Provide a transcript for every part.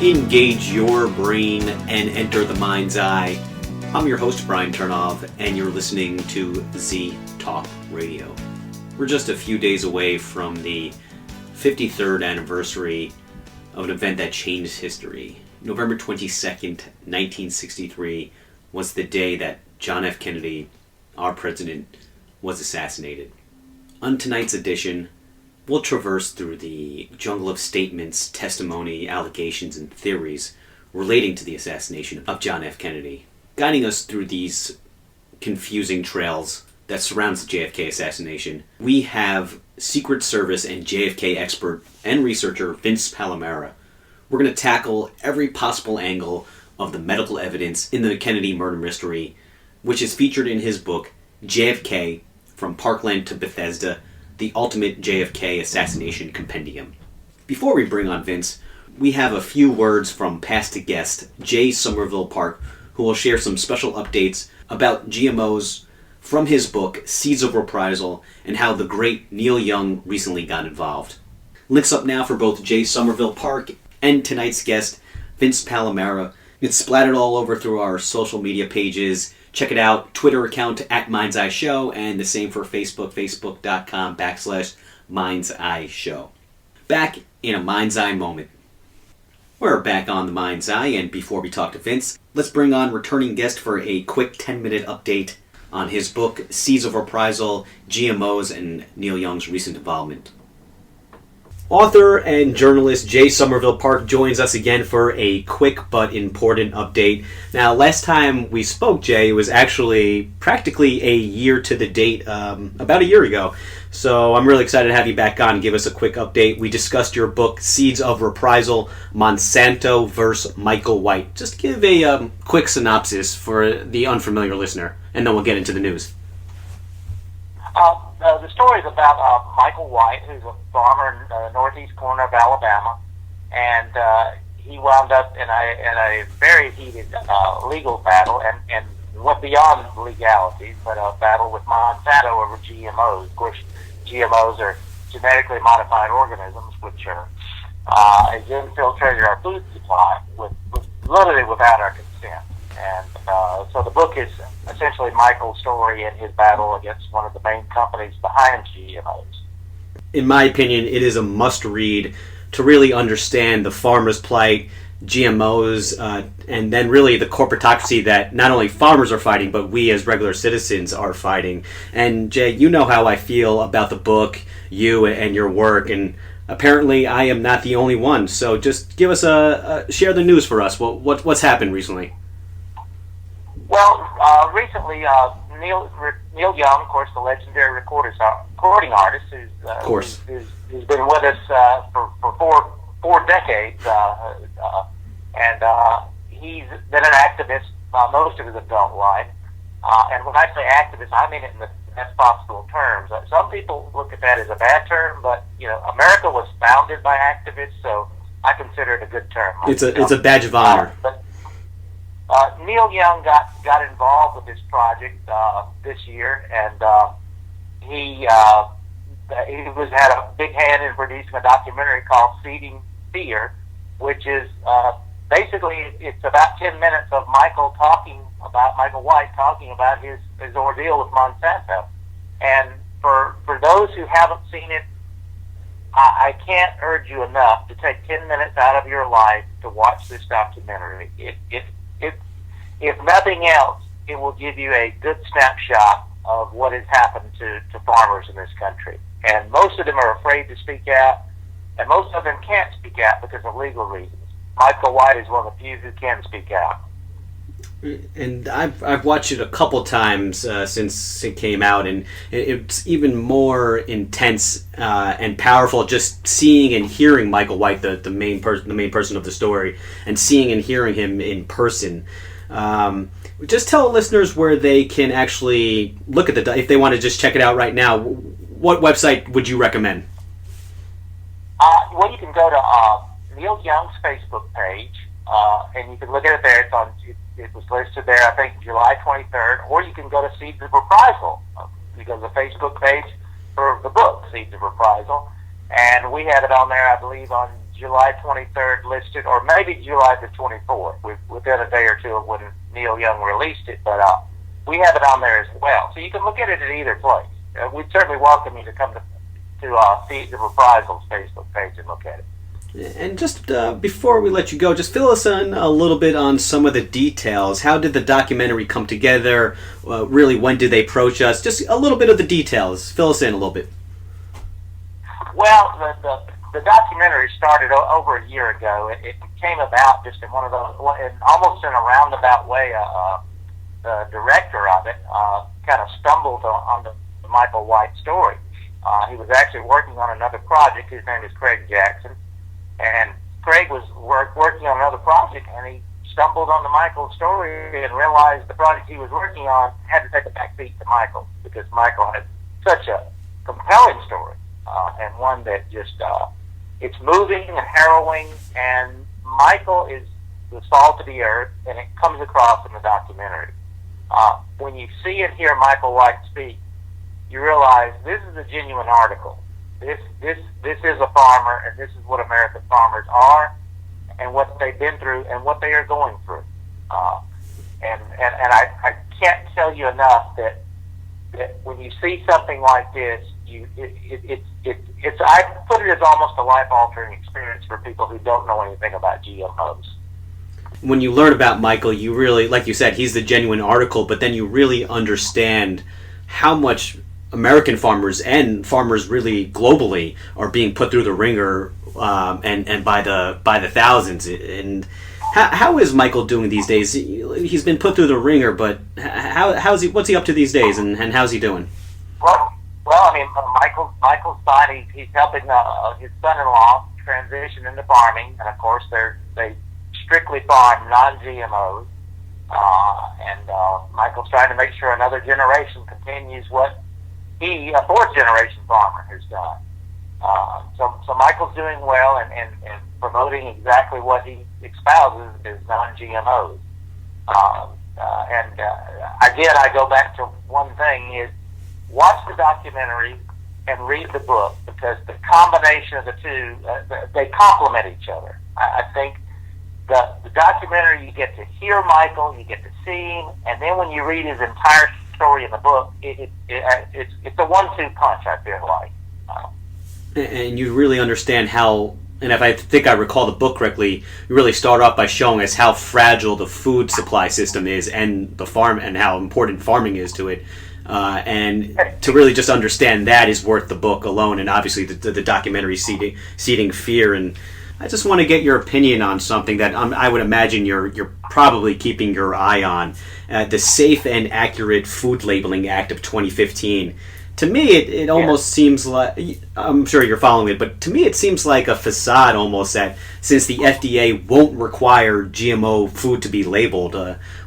Engage your brain and enter the mind's eye. I'm your host, Brian Turnov, and you're listening to Z Talk Radio. We're just a few days away from the 53rd anniversary of an event that changed history. November 22nd, 1963 was the day that John F. Kennedy, our president, was assassinated. On tonight's edition, we'll traverse through the jungle of statements, testimony, allegations, and theories relating to the assassination of John F. Kennedy. Guiding us through these confusing trails that surrounds the JFK assassination, we have Secret Service and JFK expert and researcher Vince Palamara. We're going to tackle every possible angle of the medical evidence in the Kennedy murder mystery, which is featured in his book, JFK, From Parkland to Bethesda, The Ultimate JFK Assassination Compendium. Before we bring on Vince, we have a few words from past guest J. Somerville Park, who will share some special updates about GMOs from his book, Seeds of Reprisal, and how the great Neil Young recently got involved. Links up now for both J. Somerville Park and tonight's guest, Vince Palamara. It's splattered all over through our social media pages. Check it out, Twitter account at Mind's Eye Show, and the same for Facebook, facebook.com/Mind's Eye Show. Back in a Mind's Eye moment. We're back on the Mind's Eye, and before we talk to Vince, let's bring on returning guest for a quick 10-minute update on his book, Seeds of Reprisal, GMOs, and Neil Young's recent involvement. Author and journalist J. Somerville Park joins us again for a quick but important update. Now, last time we spoke, Jay, was actually practically a year to the date, about a year ago. So I'm really excited to have you back on and give us a quick update. We discussed your book, Seeds of Reprisal, Monsanto vs. Michael White. Just give a quick synopsis for the unfamiliar listener, and then we'll get into the news. The story is about Michael White, who's a farmer in the northeast corner of Alabama, and he wound up in a very heated legal battle, and went beyond legalities, but a battle with Monsanto over GMOs. Of course, GMOs are genetically modified organisms, which are has infiltrated our food supply literally without our consent. And so the book is essentially Michael's story and his battle against one of the main companies behind GMOs. In my opinion, it is a must-read to really understand the farmer's plight, GMOs, and then really the corporatocracy that not only farmers are fighting, but we as regular citizens are fighting. And Jay, you know how I feel about the book, you and your work, and apparently I am not the only one. So just give us share the news for us. What's happened recently? Well, recently, Neil Young, of course, the legendary recording artist, who's been with us for four decades, and he's been an activist most of his adult life. And when I say activist, I mean it in the best possible terms. Some people look at that as a bad term, but America was founded by activists, so I consider it a good term. It's a badge of honor. Neil Young got involved with this project this year, and he had a big hand in producing a documentary called Feeding Fear, which is basically it's about 10 minutes of Michael White talking about his ordeal with Monsanto. And for those who haven't seen it, I can't urge you enough to take 10 minutes out of your life to watch this documentary. If nothing else, it will give you a good snapshot of what has happened to farmers in this country. And most of them are afraid to speak out, and most of them can't speak out because of legal reasons. Michael White is one of the few who can speak out. And I've watched it a couple times since it came out, and it's even more intense and powerful just seeing and hearing Michael White, the main person of the story, and seeing and hearing him in person. Just tell listeners where they can actually look at if they want to just check it out right now. What website would you recommend? Well, you can go to Neil Young's Facebook page, and you can look at it there. It was listed there, I think, July 23rd. Or you can go to Seeds of Reprisal. You go to the Facebook page for the book, Seeds of Reprisal. And we have it on there, I believe, on July 23rd listed, or maybe July the 24th, within a day or two of when Neil Young released it. But we have it on there as well, so you can look at it at either place. We'd certainly welcome you to come to Feed the Reprisals Facebook page and look at it. And just before we let you go, just fill us in a little bit on some of the details. How did the documentary come together? Really, when did they approach us? Just a little bit of the details. Fill us in a little bit. Well, the documentary started over a year ago. It came about just in one of those, almost in a roundabout way. The director of it kind of stumbled on the Michael White story. He was actually working on another project. His name is Craig Jackson. And Craig was working on another project, and he stumbled on the Michael story and realized the project he was working on had to take a back seat to Michael, because Michael had such a compelling story, and one that just, it's moving and harrowing, and Michael is the salt of the earth, and it comes across in the documentary. When you see and hear Michael White speak, you realize this is a genuine article. This is a farmer, and this is what American farmers are, and what they've been through, and what they are going through. And I can't tell you enough that when you see something like this, it's I put it as almost a life-altering experience for people who don't know anything about GMOs. When you learn about Michael, you really, like you said, he's the genuine article, but then you really understand how much American farmers and farmers really globally are being put through the ringer, and by the thousands. And how is Michael doing these days? He's been put through the ringer, but how's he? What's he up to these days, and how's he doing? Well, I mean, Michael's fine. He's helping his son-in-law transition into farming, and of course they strictly farm non-GMOs. And Michael's trying to make sure another generation continues what a fourth-generation farmer has done. So Michael's doing well and promoting exactly what he espouses as non-GMOs. Again, I go back to one thing: is watch the documentary and read the book, because the combination of the two, they complement each other. I think the documentary, you get to hear Michael, you get to see him, and then when you read his entire story in the book, it's a 1-2 punch, I feel like. And you really understand how, and if I think I recall the book correctly, you really start off by showing us how fragile the food supply system is, and the farm, and how important farming is to it. And to really just understand that is worth the book alone, and obviously the documentary seeding fear. And I just want to get your opinion on something that I would imagine you're probably keeping your eye on. The Safe and Accurate Food Labeling Act of 2015. To me, it almost seems like, I'm sure you're following it, but to me it seems like a facade almost, that since the FDA won't require GMO food to be labeled.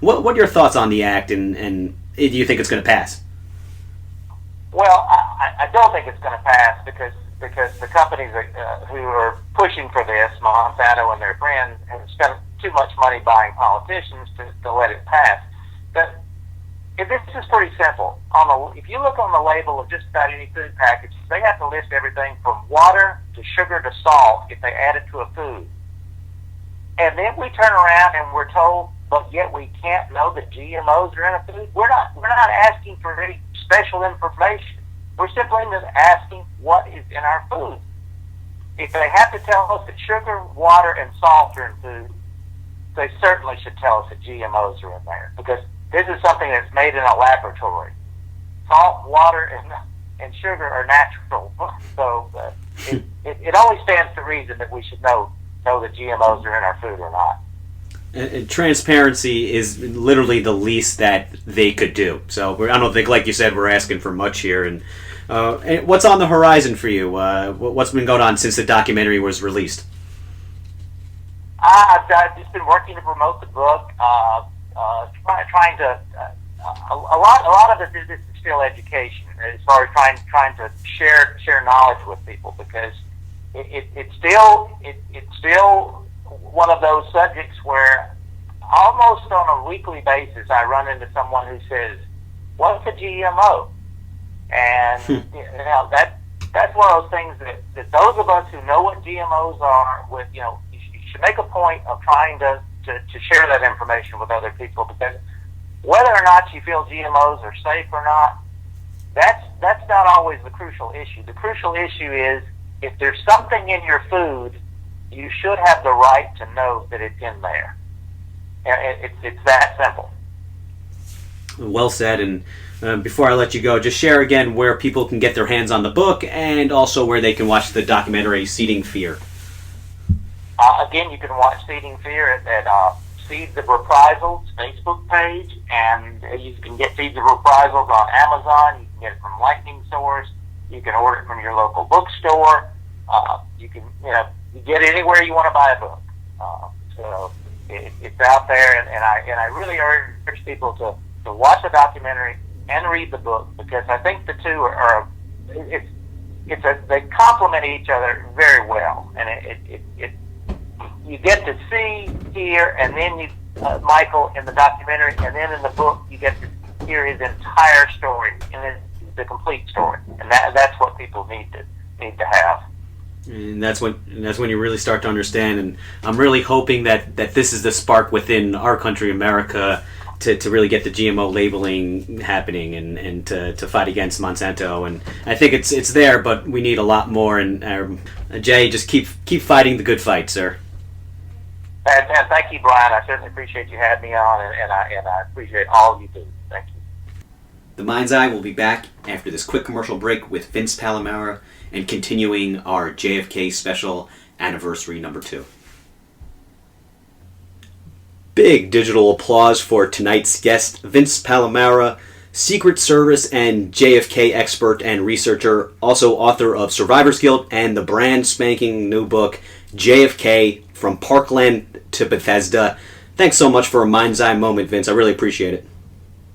What are your thoughts on the act, and do you think it's going to pass? Well, I don't think it's going to pass, because the companies who are pushing for this, Monsanto and their friends, have spent too much money buying politicians to let it pass. But this is pretty simple. If you look on the label of just about any food package, they have to list everything from water to sugar to salt if they add it to a food. And then we turn around and we're told, but yet we can't know that GMOs are in a food. We're not asking for any special information. We're simply just asking what is in our food. If they have to tell us that sugar, water, and salt are in food, they certainly should tell us that GMOs are in there, because this is something that's made in a laboratory. Salt, water, and sugar are natural, so it only stands to reason that we should know that GMOs are in our food or not. And transparency is literally the least that they could do. So I don't think, like you said, we're asking for much here. And what's on the horizon for you? What's been going on since the documentary was released? I've just been working to promote the book. Trying to a lot of it is still education, as far as trying to share knowledge with people, because it's still one of those subjects where almost on a weekly basis I run into someone who says, "What's a GMO?" And you know, that that's one of those things that those of us who know what GMOs are, you should make a point of trying to share that information with other people, because whether or not you feel GMOs are safe or not, that's not always the crucial issue. The crucial issue is, if there's something in your food, you should have the right to know that it's in there. It's that simple. Well said. And before I let you go, just share again where people can get their hands on the book, and also where they can watch the documentary Seeding Fear. Again, you can watch Seeding Fear at Seeds of Reprisals Facebook page, and you can get Seeds of Reprisals on Amazon. You can get it from Lightning Source. You can order it from your local bookstore. You can, you get it anywhere you want to buy a book. So it's out there, and I really urge people to watch the documentary and read the book, because I think the two they complement each other very well, and you get to see, hear, and then Michael in the documentary, and then in the book you get to hear his entire story, and then the complete story, and that's what people need to have. And that's when you really start to understand. And I'm really hoping that this is the spark within our country, America, to really get the GMO labeling happening, and to fight against Monsanto. And I think it's there, but we need a lot more. And Jay, just keep fighting the good fight, sir. And thank you, Brian. I certainly appreciate you having me on, and I appreciate all you do. Thank you. The Mind's Eye will be back after this quick commercial break with Vince Palamara, and continuing our JFK special anniversary number 2. Big digital applause for tonight's guest, Vince Palamara, Secret Service and JFK expert and researcher, also author of Survivor's Guilt and the brand spanking new book, JFK, From Parkland to Bethesda. Thanks so much for a Mind's Eye moment, Vince. I really appreciate it.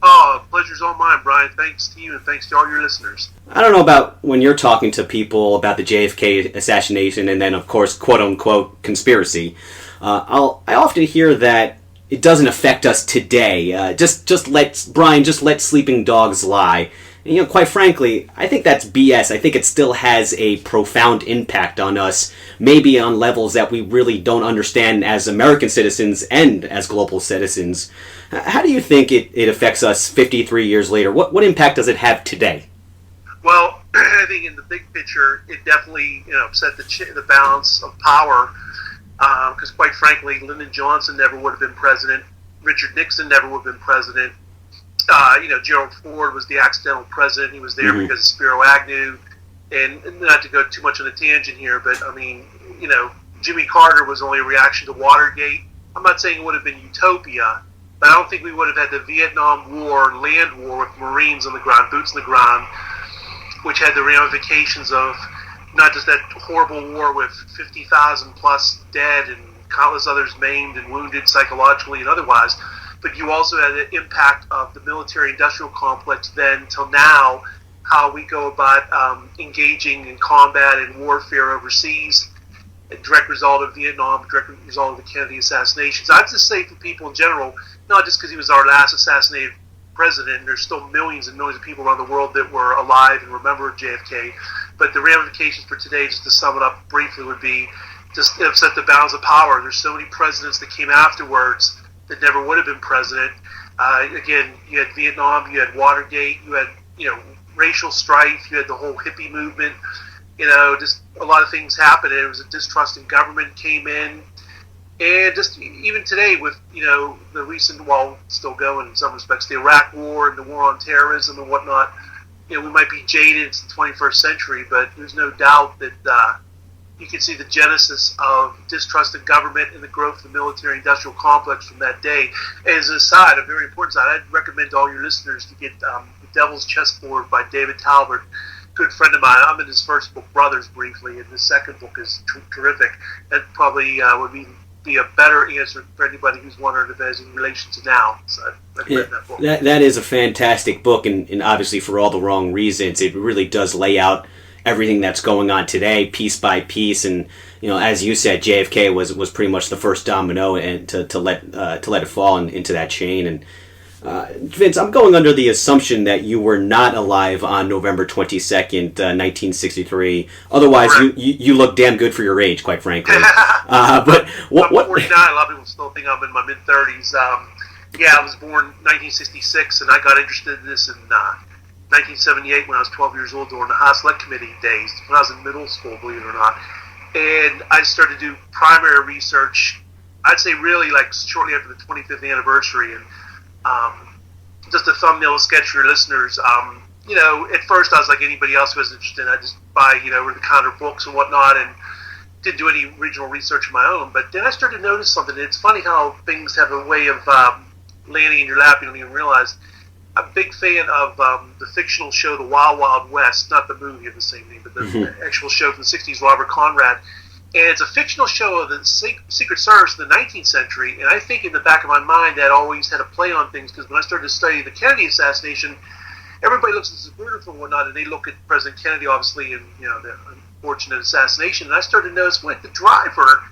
Oh, pleasure's all mine, Brian. Thanks to you, and thanks to all your listeners. I don't know about when you're talking to people about the JFK assassination and then, of course, quote-unquote conspiracy. I often hear that it doesn't affect us today. Just let sleeping dogs lie. And, quite frankly, I think that's BS. I think it still has a profound impact on us, maybe on levels that we really don't understand as American citizens and as global citizens. How do you think it affects us 53 years later? What impact does it have today? Well, I think in the big picture, it definitely upset the balance of power, because quite frankly, Lyndon Johnson never would have been president. Richard Nixon never would have been president. Gerald Ford was the accidental president. He was there because of Spiro Agnew. And not to go too much on a tangent here, but I mean, Jimmy Carter was only a reaction to Watergate. I'm not saying it would have been utopia, but I don't think we would have had the Vietnam War, land war with Marines on the ground, boots on the ground, which had the ramifications of not just that horrible war with 50,000 plus dead and countless others maimed and wounded psychologically and otherwise, but you also had the impact of the military-industrial complex then till now, how we go about engaging in combat and warfare overseas, a direct result of Vietnam, direct result of the Kennedy assassinations. I'd just say for people in general, not just because he was our last assassinated president, and there's still millions and millions of people around the world that were alive and remember JFK, but the ramifications for today, just to sum it up briefly, would be just upset the balance of power. There's so many presidents that came afterwards that never would have been president. Again, you had Vietnam, you had Watergate, you had racial strife, you had the whole hippie movement. Just a lot of things happened. It was a distrust in government came in, and just even today with the recent, still going in some respects, the Iraq War and the war on terrorism and whatnot. We might be jaded. It's the 21st century, but there's no doubt that you can see the genesis of distrust in government and the growth of the military-industrial complex from that day. And as an aside, a very important side, I'd recommend to all your listeners to get The Devil's Chessboard by David Talbot, good friend of mine. I'm in his first book, Brothers, briefly, and his second book is terrific. That probably would be a better answer for anybody who's wondering if it's in relation to now. So I'd recommend that book. That is a fantastic book, and obviously for all the wrong reasons. It really does lay out everything that's going on today, piece by piece, and as you said, JFK was pretty much the first domino, and to let it fall into that chain. And Vince, I'm going under the assumption that you were not alive on November 22nd, 1963. Otherwise, you look damn good for your age, quite frankly. But what? I'm 49. A lot of people still think I'm in my mid-30s. Yeah, I was born 1966, and I got interested in this in 1978 when I was 12 years old during the House Select Committee days, when I was in middle school, believe it or not. And I started to do primary research, I'd say really like shortly after the 25th anniversary. And just a thumbnail sketch for your listeners. At first I was like anybody else who was interested. I just buy, over-the-counter books and whatnot, and didn't do any original research of my own. But then I started to notice something. It's funny how things have a way of landing in your lap. You don't even realize. I'm a big fan of the fictional show The Wild Wild West, not the movie of the same name, but the actual show from the 60s, Robert Conrad. And it's a fictional show of the Secret Service in the 19th century, and I think in the back of my mind that always had a play on things, because when I started to study the Kennedy assassination, everybody looks at Zapruder and whatnot, and they look at President Kennedy, obviously, and the unfortunate assassination, and I started to notice, the driver,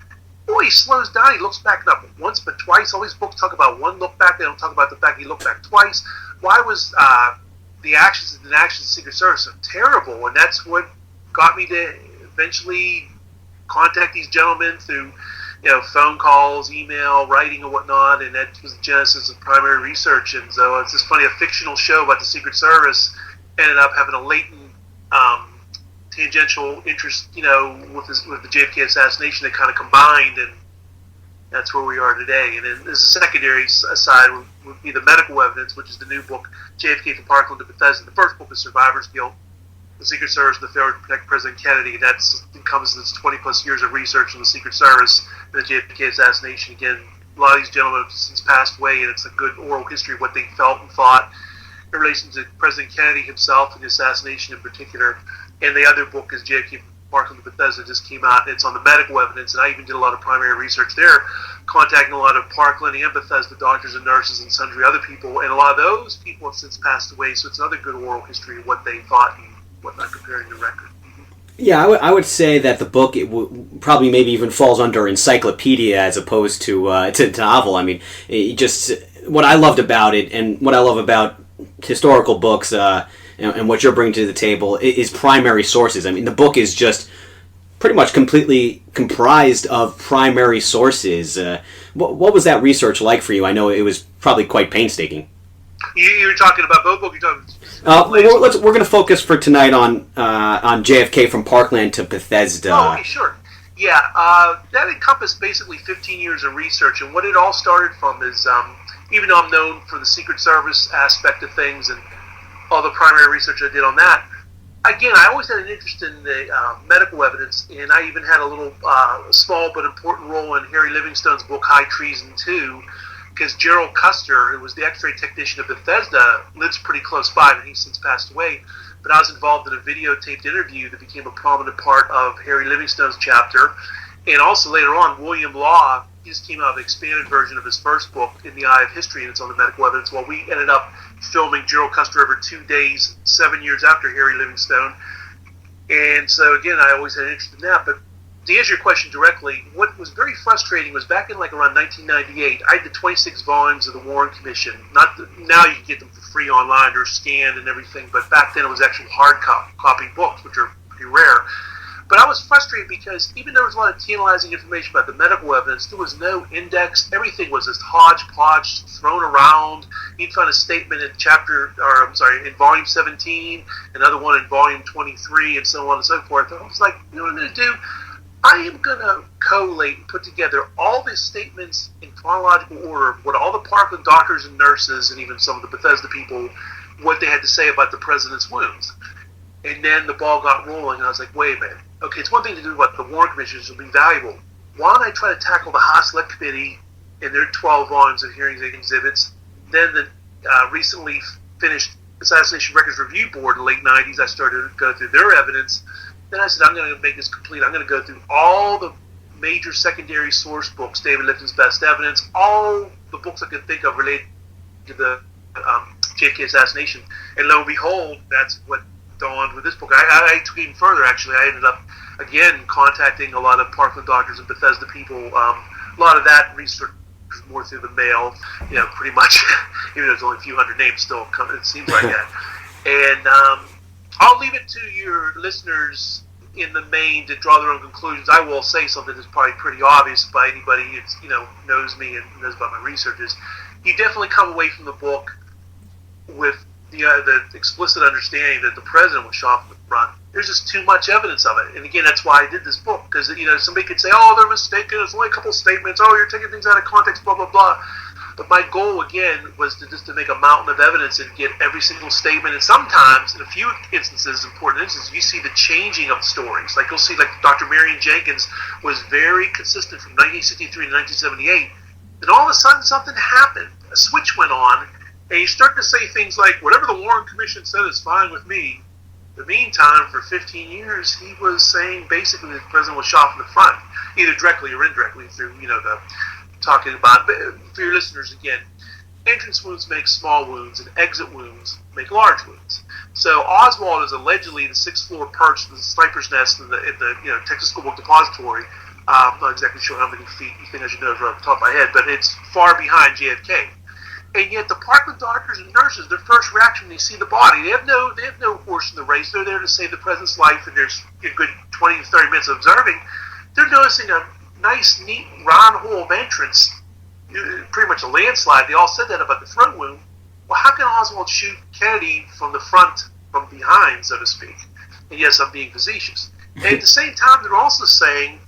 boy, he slows down, he looks back not once but twice. All these books talk about one look back, they don't talk about the fact he looked back twice. Why was the actions of the Secret Service so terrible? And that's what got me to eventually contact these gentlemen through, phone calls, email, writing, and whatnot. And that was the genesis of primary research. And so it's just funny, a fictional show about the Secret Service ended up having a latent tangential interest, with the JFK assassination that kind of combined, and that's where we are today. And then there's a secondary side would be the medical evidence, which is the new book, JFK from Parkland to Bethesda. The first book is Survivor's Guilt, the Secret Service and the Failure to Protect President Kennedy. And that encompasses 20-plus years of research on the Secret Service and the JFK assassination. Again, a lot of these gentlemen have since passed away, and it's a good oral history of what they felt and thought in relation to President Kennedy himself and the assassination in particular. And the other book is JFK from Parkland to Bethesda, just came out. It's on the medical evidence, and I even did a lot of primary research there, contacting a lot of Parkland and Bethesda doctors and nurses and sundry other people, and a lot of those people have since passed away, so it's another good oral history of what they thought and whatnot, comparing the record. Yeah, I would say that the book probably maybe even falls under encyclopedia as opposed to novel. I mean, what I loved about it, and what I love about historical books, and what you're bringing to the table is primary sources. I mean, the book is just pretty much completely comprised of primary sources. What was that research like for you? I know it was probably quite painstaking. You were talking about both books. We're going to focus for tonight on JFK from Parkland to Bethesda. Oh, okay, sure. Yeah, that encompassed basically 15 years of research, and what it all started from is, even though I'm known for the Secret Service aspect of things and all the primary research I did on that, again, I always had an interest in the medical evidence, and I even had a little small but important role in Harry Livingstone's book High Treason 2, because Gerald Custer, who was the x-ray technician of Bethesda, lives pretty close by, and he's since passed away. But I was involved in a videotaped interview that became a prominent part of Harry Livingstone's chapter. And also later on, William Law, he just came out with an expanded version of his first book, In the Eye of History, and it's on the medical evidence. Well, we ended up filming Gerald Custer over 2 days, 7 years after Harry Livingstone. And so, again, I always had an interest in that. But to answer your question directly, what was very frustrating was back in around 1998, I did 26 volumes of the Warren Commission. Now you can get them for free online or scanned and everything, but back then it was actual hard copy books, which are pretty rare. But I was frustrated because even though there was a lot of tantalizing information about the medical evidence, there was no index. Everything was just hodgepodge, thrown around. You'd find a statement in in volume 17, another one in volume 23, and so on and so forth. And I was like, you know what I'm going to do? I am going to collate and put together all these statements in chronological order of what all the Parkland doctors and nurses and even some of the Bethesda people, what they had to say about the president's wounds. And then the ball got rolling, and I was like, wait a minute. Okay, it's one thing to do what the Warren Commission will be valuable. Why don't I try to tackle the House Select Committee and their 12 volumes of hearings and exhibits, then the recently finished Assassination Records Review Board in the late 90s, I started to go through their evidence. Then I said, I'm going to make this complete. I'm going to go through all the major secondary source books, David Lifton's Best Evidence, all the books I could think of related to the JFK assassination. And lo and behold, that's what dawned with this book. I took it even further, actually. I ended up, again, contacting a lot of Parkland doctors and Bethesda people. A lot of that research more through the mail, pretty much, even though there's only a few hundred names still coming, it seems like that. And I'll leave it to your listeners in the main to draw their own conclusions. I will say something that's probably pretty obvious by anybody who knows me and knows about my research. Is you definitely come away from the book with the explicit understanding that the president was shot from the front. There's just too much evidence of it. And again, that's why I did this book, because somebody could say, oh, they're mistaken, there's only a couple statements, oh, you're taking things out of context, blah, blah, blah. But my goal, again, was to make a mountain of evidence and get every single statement. And sometimes, in a few instances, important instances, you see the changing of stories. Like you'll see, like Dr. Marion Jenkins was very consistent from 1963 to 1978. Then all of a sudden, something happened. A switch went on, and you start to say things like, whatever the Warren Commission said is fine with me. In the meantime, for 15 years, he was saying basically that the president was shot from the front, either directly or indirectly through, the talking about. But for your listeners, again, entrance wounds make small wounds, and exit wounds make large wounds. So Oswald is allegedly the sixth-floor perch of the sniper's nest in the Texas School Book Depository. I'm not exactly sure how many feet you think I should know right off the top of my head, but it's far behind JFK. And yet the Parkland doctors and nurses, their first reaction when they see the body, they have no horse in the race. They're there to save the president's life, and there's a good 20 to 30 minutes of observing. They're noticing a nice, neat, round hole of entrance, pretty much a landslide. They all said that about the throat wound. Well, how can Oswald shoot Kennedy from the front, from behind, so to speak? And yes, I'm being facetious. And at the same time, they're also saying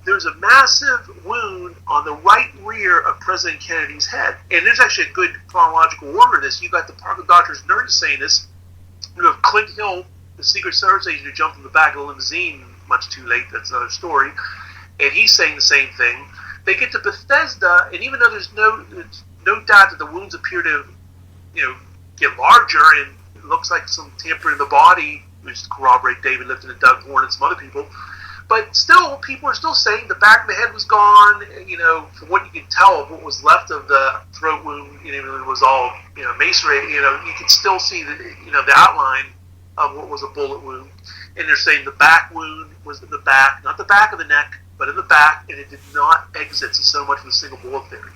there's a massive wound on the right rear of President Kennedy's head. And there's actually a good chronological order of this. You've got the Parkland doctors and nurses saying this. You have Clint Hill, the Secret Service agent who jumped from the back of the limousine, much too late, that's another story. And he's saying the same thing. They get to Bethesda, and even though there's no doubt that the wounds appear to, get larger, and it looks like some tampering of the body, which corroborate David Lipton and Doug Horn and some other people, but still, people are still saying the back of the head was gone. From what you can tell of what was left of the throat wound, it was all, macerated. You can still see the outline of what was a bullet wound. And they're saying the back wound was in the back, not the back of the neck, but in the back, and it did not exit so much with a single bullet theory.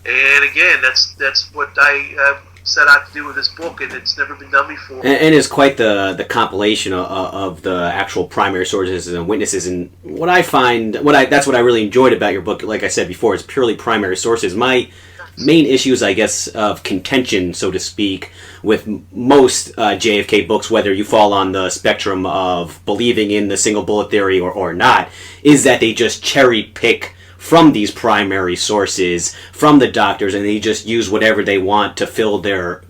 And again, that's what I set out to do with this book, and it's never been done before. And it's quite the compilation of the actual primary sources and witnesses. And what I find, that's what I really enjoyed about your book. Like I said before, it's purely primary sources. My main issues, I guess, of contention, so to speak, with most JFK books, whether you fall on the spectrum of believing in the single bullet theory or not, is that they just cherry pick from these primary sources, from the doctors, and they just use whatever they want to fill their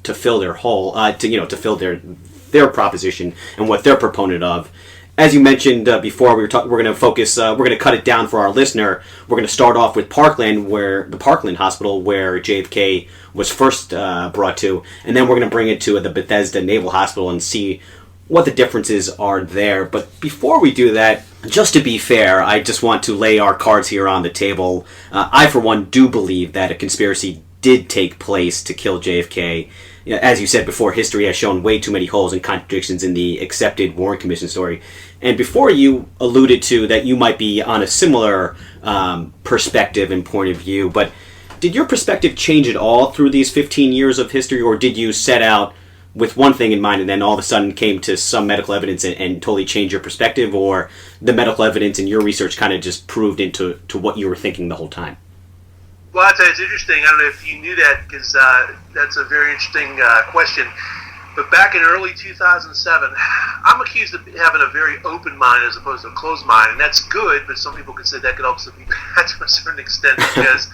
hole, to fill their proposition and what they're proponent of. As you mentioned before, we're going to focus. We're going to cut it down for our listener. We're going to start off with Parkland, where the Parkland Hospital, where JFK was first brought to, and then we're going to bring it to the Bethesda Naval Hospital and see what the differences are there. But before we do that, just to be fair, I just want to lay our cards here on the table. I, for one, do believe that a conspiracy did take place to kill JFK. As you said before, history has shown way too many holes and contradictions in the accepted Warren Commission story. And before, you alluded to that you might be on a similar perspective and point of view, but did your perspective change at all through these 15 years of history, or did you set out with one thing in mind and then all of a sudden came to some medical evidence and totally changed your perspective, or the medical evidence and your research kind of just proved into what you were thinking the whole time? Well, I'll tell you, it's interesting. I don't know if you knew that, because that's a very interesting question. But back in early 2007, I'm accused of having a very open mind as opposed to a closed mind, and that's good, but some people could say that could also be bad to a certain extent, because,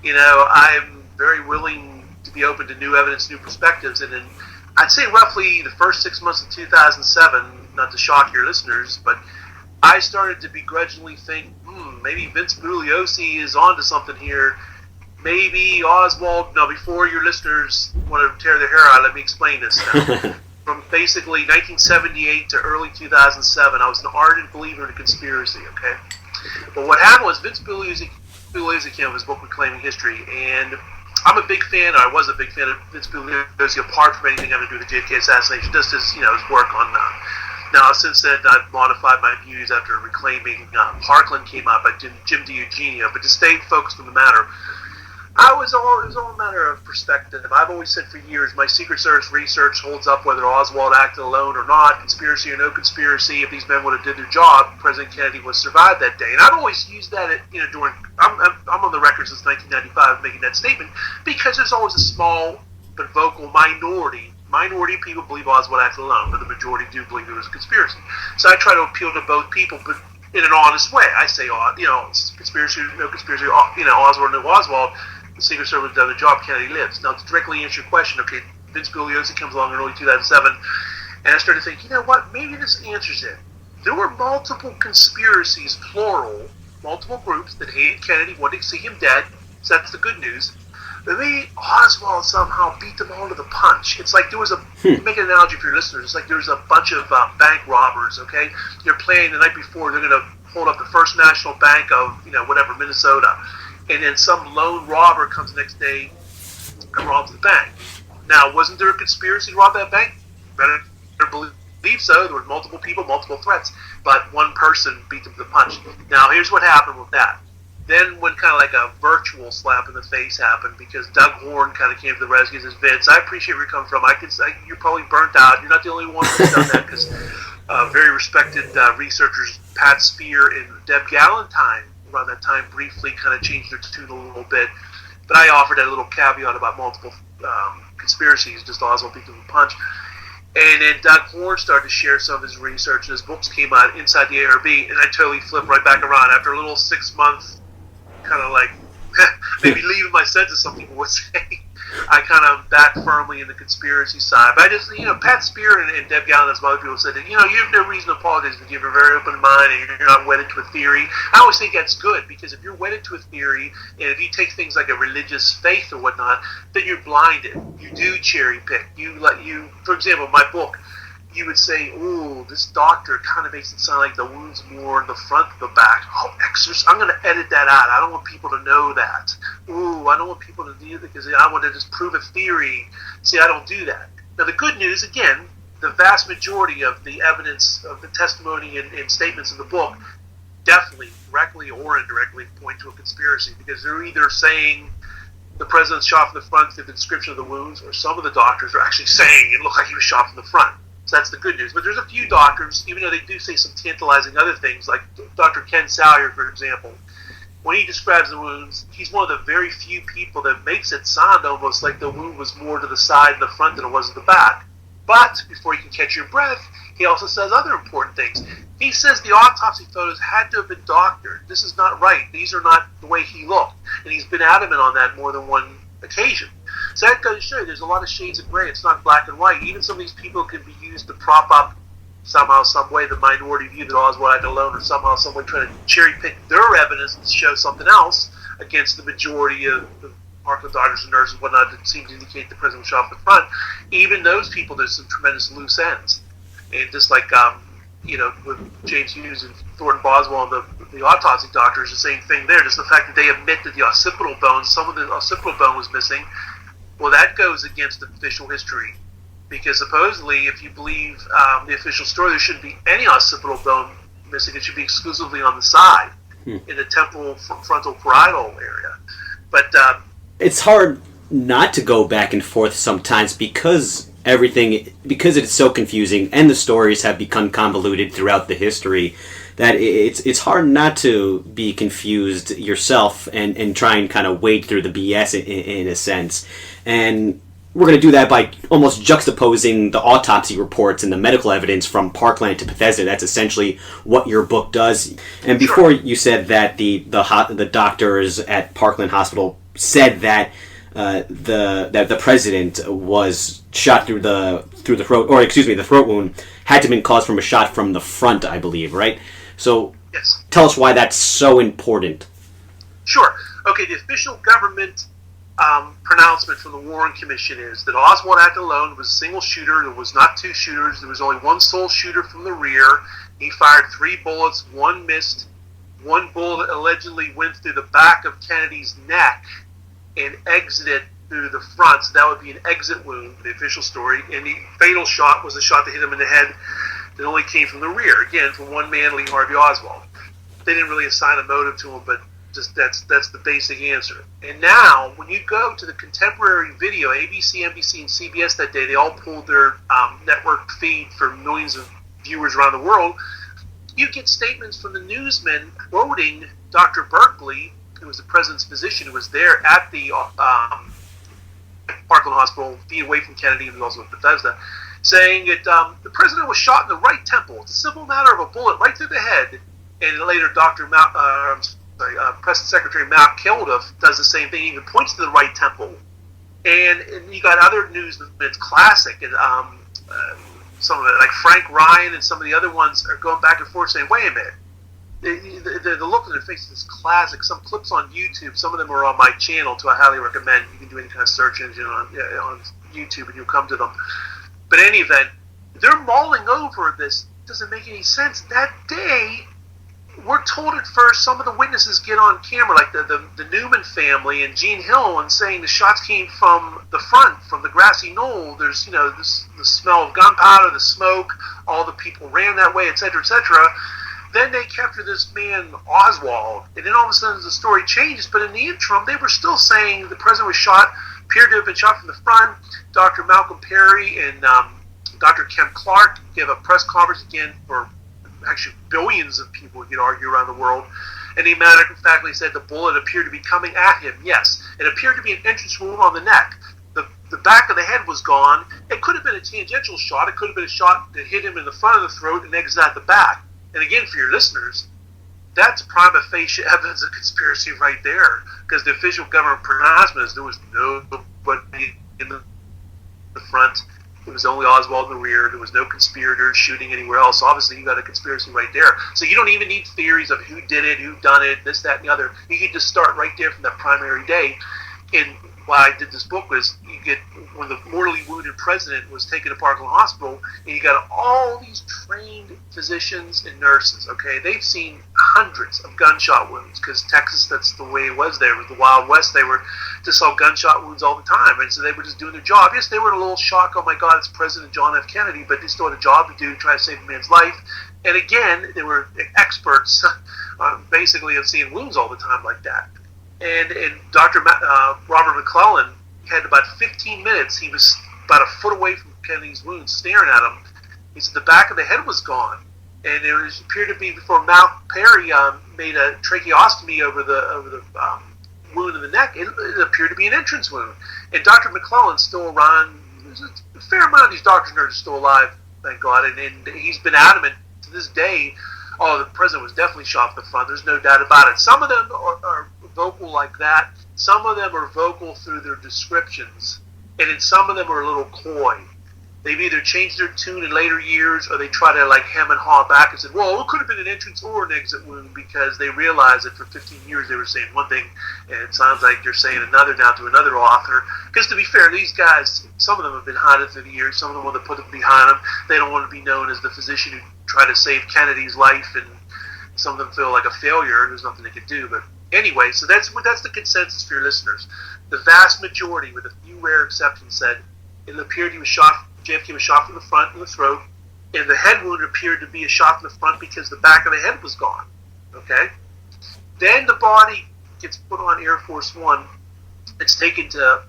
I'm very willing to be open to new evidence, new perspectives, and then I'd say roughly the first 6 months of 2007, not to shock your listeners, but I started to begrudgingly think, maybe Vince Bugliosi is onto something here. Maybe Oswald. Now, before your listeners want to tear their hair out, let me explain this now. From basically 1978 to early 2007, I was an ardent believer in a conspiracy, okay? But what happened was Vince Bugliosi came with his book Reclaiming History, and I'm a big fan, or I was a big fan of Vince Bugliosi, apart from anything having to do with the JFK assassination, just as, his work on... now, since then, I've modified my views after Reclaiming Parkland came out by Jim DiEugenio, but to stay focused on the matter, It was all a matter of perspective. I've always said for years, my Secret Service research holds up whether Oswald acted alone or not, conspiracy or no conspiracy. If these men would have did their job, President Kennedy would have survived that day. And I've always used that during. I'm on the record since 1995 making that statement, because there's always a small but vocal minority of people believe Oswald acted alone, but the majority do believe it was a conspiracy. So I try to appeal to both people, but in an honest way. I say, conspiracy, no conspiracy, Oswald, no Oswald. The Secret Service done the job. Kennedy lives. Now, to directly answer your question, okay, Vince Bugliosi comes along in early 2007, and I started to think, you know what? Maybe this answers it. There were multiple conspiracies, plural, multiple groups that hated Kennedy, wanted to see him dead. So that's the good news. But maybe Oswald somehow beat them all to the punch. It's like there was make an analogy for your listeners. It's like there was a bunch of bank robbers, okay? You're playing the night before, they're going to hold up the First National Bank of, Minnesota. And then some lone robber comes the next day and robs the bank. Now, wasn't there a conspiracy to rob that bank? Better believe so. There were multiple people, multiple threats, but one person beat them to the punch. Now, here's what happened with that. Then when kind of like a virtual slap in the face happened, because Doug Horne kind of came to the rescue and says, Vince, I appreciate where you're coming from. You're probably burnt out. You're not the only one who's done that, because very respected researchers, Pat Spear and Deb Galantine, around that time briefly kind of changed their tune a little bit. But I offered that little caveat about multiple conspiracies, just Oswald beat them to the punch. And then Doug Horne started to share some of his research, and his books came out Inside the ARB, and I totally flipped right back around. After a little 6 month kind of like maybe leaving my senses, some people would say, I kind of back firmly in the conspiracy side. But I just, Pat Spear and Deb Gallant and some other people said that, you have no reason to apologize because you have a very open mind and you're not wedded to a theory. I always think that's good, because if you're wedded to a theory, and if you take things like a religious faith or whatnot, then you're blinded. You do cherry pick. For example, my book, you would say, ooh, this doctor kind of makes it sound like the wound's more in the front than the back. Oh, I'm going to edit that out. I don't want people to know that. Ooh, I don't want people to do that because I want to just prove a theory. See, I don't do that. Now, the good news, again, the vast majority of the evidence of the testimony and statements in the book definitely, directly or indirectly, point to a conspiracy, because they're either saying the president's shot from the front through the description of the wounds, or some of the doctors are actually saying it looked like he was shot from the front. So that's the good news. But there's a few doctors, even though they do say some tantalizing other things, like Dr. Ken Salyer, for example. When he describes the wounds, he's one of the very few people that makes it sound almost like the wound was more to the side and the front than it was at the back. But before you can catch your breath, he also says other important things. He says the autopsy photos had to have been doctored. This is not right. These are not the way he looked. And he's been adamant on that more than one occasion. So that goes to show you there's a lot of shades of gray. It's not black and white. Even some of these people can be used to prop up somehow, some way, the minority view that Oswald acted alone, or somehow, some way trying to cherry pick their evidence to show something else against the majority of the Parkland doctors and nurses and whatnot that seem to indicate the president was shot from the front. Even those people, there's some tremendous loose ends. And just like, with James Hughes and Thornton Boswell and the autopsy doctors, the same thing there. Just the fact that they admit that the occipital bone, some of the occipital bone was missing. Well, that goes against official history, because supposedly, if you believe the official story, there shouldn't be any occipital bone missing. It should be exclusively on the side, in the temporal frontal parietal area. But it's hard not to go back and forth sometimes, because it's so confusing and the stories have become convoluted throughout the history, that it's hard not to be confused yourself and try and kind of wade through the BS in a sense. And we're going to do that by almost juxtaposing the autopsy reports and the medical evidence from Parkland to Bethesda. That's essentially what your book does. And before, you said that the doctors at Parkland Hospital said that the president was shot through the throat, or the throat wound had to have been caused from a shot from the front, I believe, right? So, yes. Tell us why that's so important. Sure. Okay, the official government pronouncement from the Warren Commission is that Oswald acted alone, was a single shooter. There was not two shooters. There was only one sole shooter from the rear. He fired 3 bullets. One missed. One bullet allegedly went through the back of Kennedy's neck and exited through the front. So that would be an exit wound, the official story. And the fatal shot was a shot that hit him in the head that only came from the rear. Again, from one man, Lee Harvey Oswald. They didn't really assign a motive to him, but Just that's the basic answer. And now, when you go to the contemporary video, ABC, NBC, and CBS that day, they all pulled their network feed for millions of viewers around the world. You get statements from the newsmen quoting Dr. Berkeley, who was the president's physician, who was there at the Parkland Hospital, feet away from Kennedy, and also at Bethesda, saying that the president was shot in the right temple. It's a simple matter of a bullet right through the head. And later, Press Secretary Matt Kilduff does the same thing. He even points to the right temple. And you got other news that's classic, and some of it, like Frank Ryan and some of the other ones, are going back and forth saying, "Wait a minute." The look on their faces is classic. Some clips on YouTube, some of them are on my channel, so I highly recommend. You can do any kind of search engine on YouTube and you'll come to them. But in any event, they're mulling over this. It doesn't make any sense. That day, we're told at first, some of the witnesses get on camera, like the Newman family and Gene Hill, and saying the shots came from the front, from the grassy knoll. There's, the smell of gunpowder, the smoke, all the people ran that way, etc., etc. Then they capture this man, Oswald, and then all of a sudden the story changes, but in the interim, they were still saying the president was shot, appeared to have been shot from the front. Dr. Malcolm Perry and Dr. Ken Clark gave a press conference again for actually billions of people, you could argue, around the world. And he matter of factly said the bullet appeared to be coming at him. Yes, it appeared to be an entrance wound on the neck. The back of the head was gone. It could have been a tangential shot. It could have been a shot that hit him in the front of the throat and exit at the back. And again, for your listeners, that's prima facie evidence of conspiracy right there, because the official government pronouncement is there was nobody in the front. It was only Oswald in the rear. There was no conspirators shooting anywhere else. Obviously, you got a conspiracy right there. So you don't even need theories of who did it, who done it, this, that, and the other. You can just start right there from that primary day. And why I did this book was, you get, when the mortally wounded president was taken to Parkland Hospital, and you got all these trained physicians and nurses, okay? They've seen hundreds of gunshot wounds, because Texas, that's the way it was there. With the Wild West, they were just saw gunshot wounds all the time, and so they were just doing their job. Yes, they were in a little shock, oh my God, it's President John F. Kennedy, but they still had a job to do, try to save a man's life. And again, they were experts, basically, of seeing wounds all the time like that. And Dr. Robert McClellan had about 15 minutes. He was about a foot away from Kennedy's wounds, staring at him. He said the back of the head was gone, and it appeared to be before Malcolm Perry made a tracheostomy over the wound in the neck. It appeared to be an entrance wound. And Dr. McClellan's still around. There's a fair amount of these doctors and nurses still alive, thank God. And he's been adamant to this day. Oh, the president was definitely shot from the front. There's no doubt about it. Some of them are vocal like that. Some of them are vocal through their descriptions, and then some of them are a little coy. They've either changed their tune in later years, or they try to like hem and haw back and say, well, it could have been an entrance or an exit wound, because they realize that for 15 years they were saying one thing, and it sounds like they're saying another now to another author. Because to be fair, these guys, some of them have been hiding through the years. Some of them want to put them behind them. They don't want to be known as the physician who tried to save Kennedy's life, and some of them feel like a failure. There's nothing they could do. But anyway, so that's the consensus for your listeners. The vast majority, with a few rare exceptions, said it appeared JFK was shot from the front and the throat, and the head wound appeared to be a shot from the front because the back of the head was gone. Okay? Then the body gets put on Air Force One. It's taken to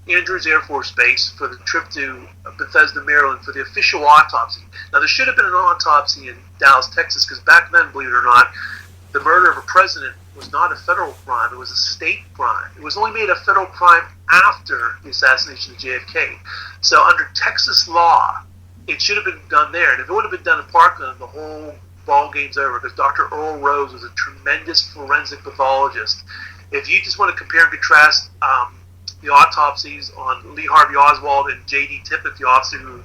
Andrews Air Force Base for the trip to Bethesda, Maryland, for the official autopsy. Now, there should have been an autopsy in Dallas, Texas, because back then, believe it or not, the murder of a president was not a federal crime. It was a state crime. It was only made a federal crime after the assassination of JFK. So under Texas law, it should have been done there. And if it would have been done in Parkland, the whole ball game's over, because Dr. Earl Rose was a tremendous forensic pathologist. If you just want to compare and contrast the autopsies on Lee Harvey Oswald and J.D. Tippit, the officer who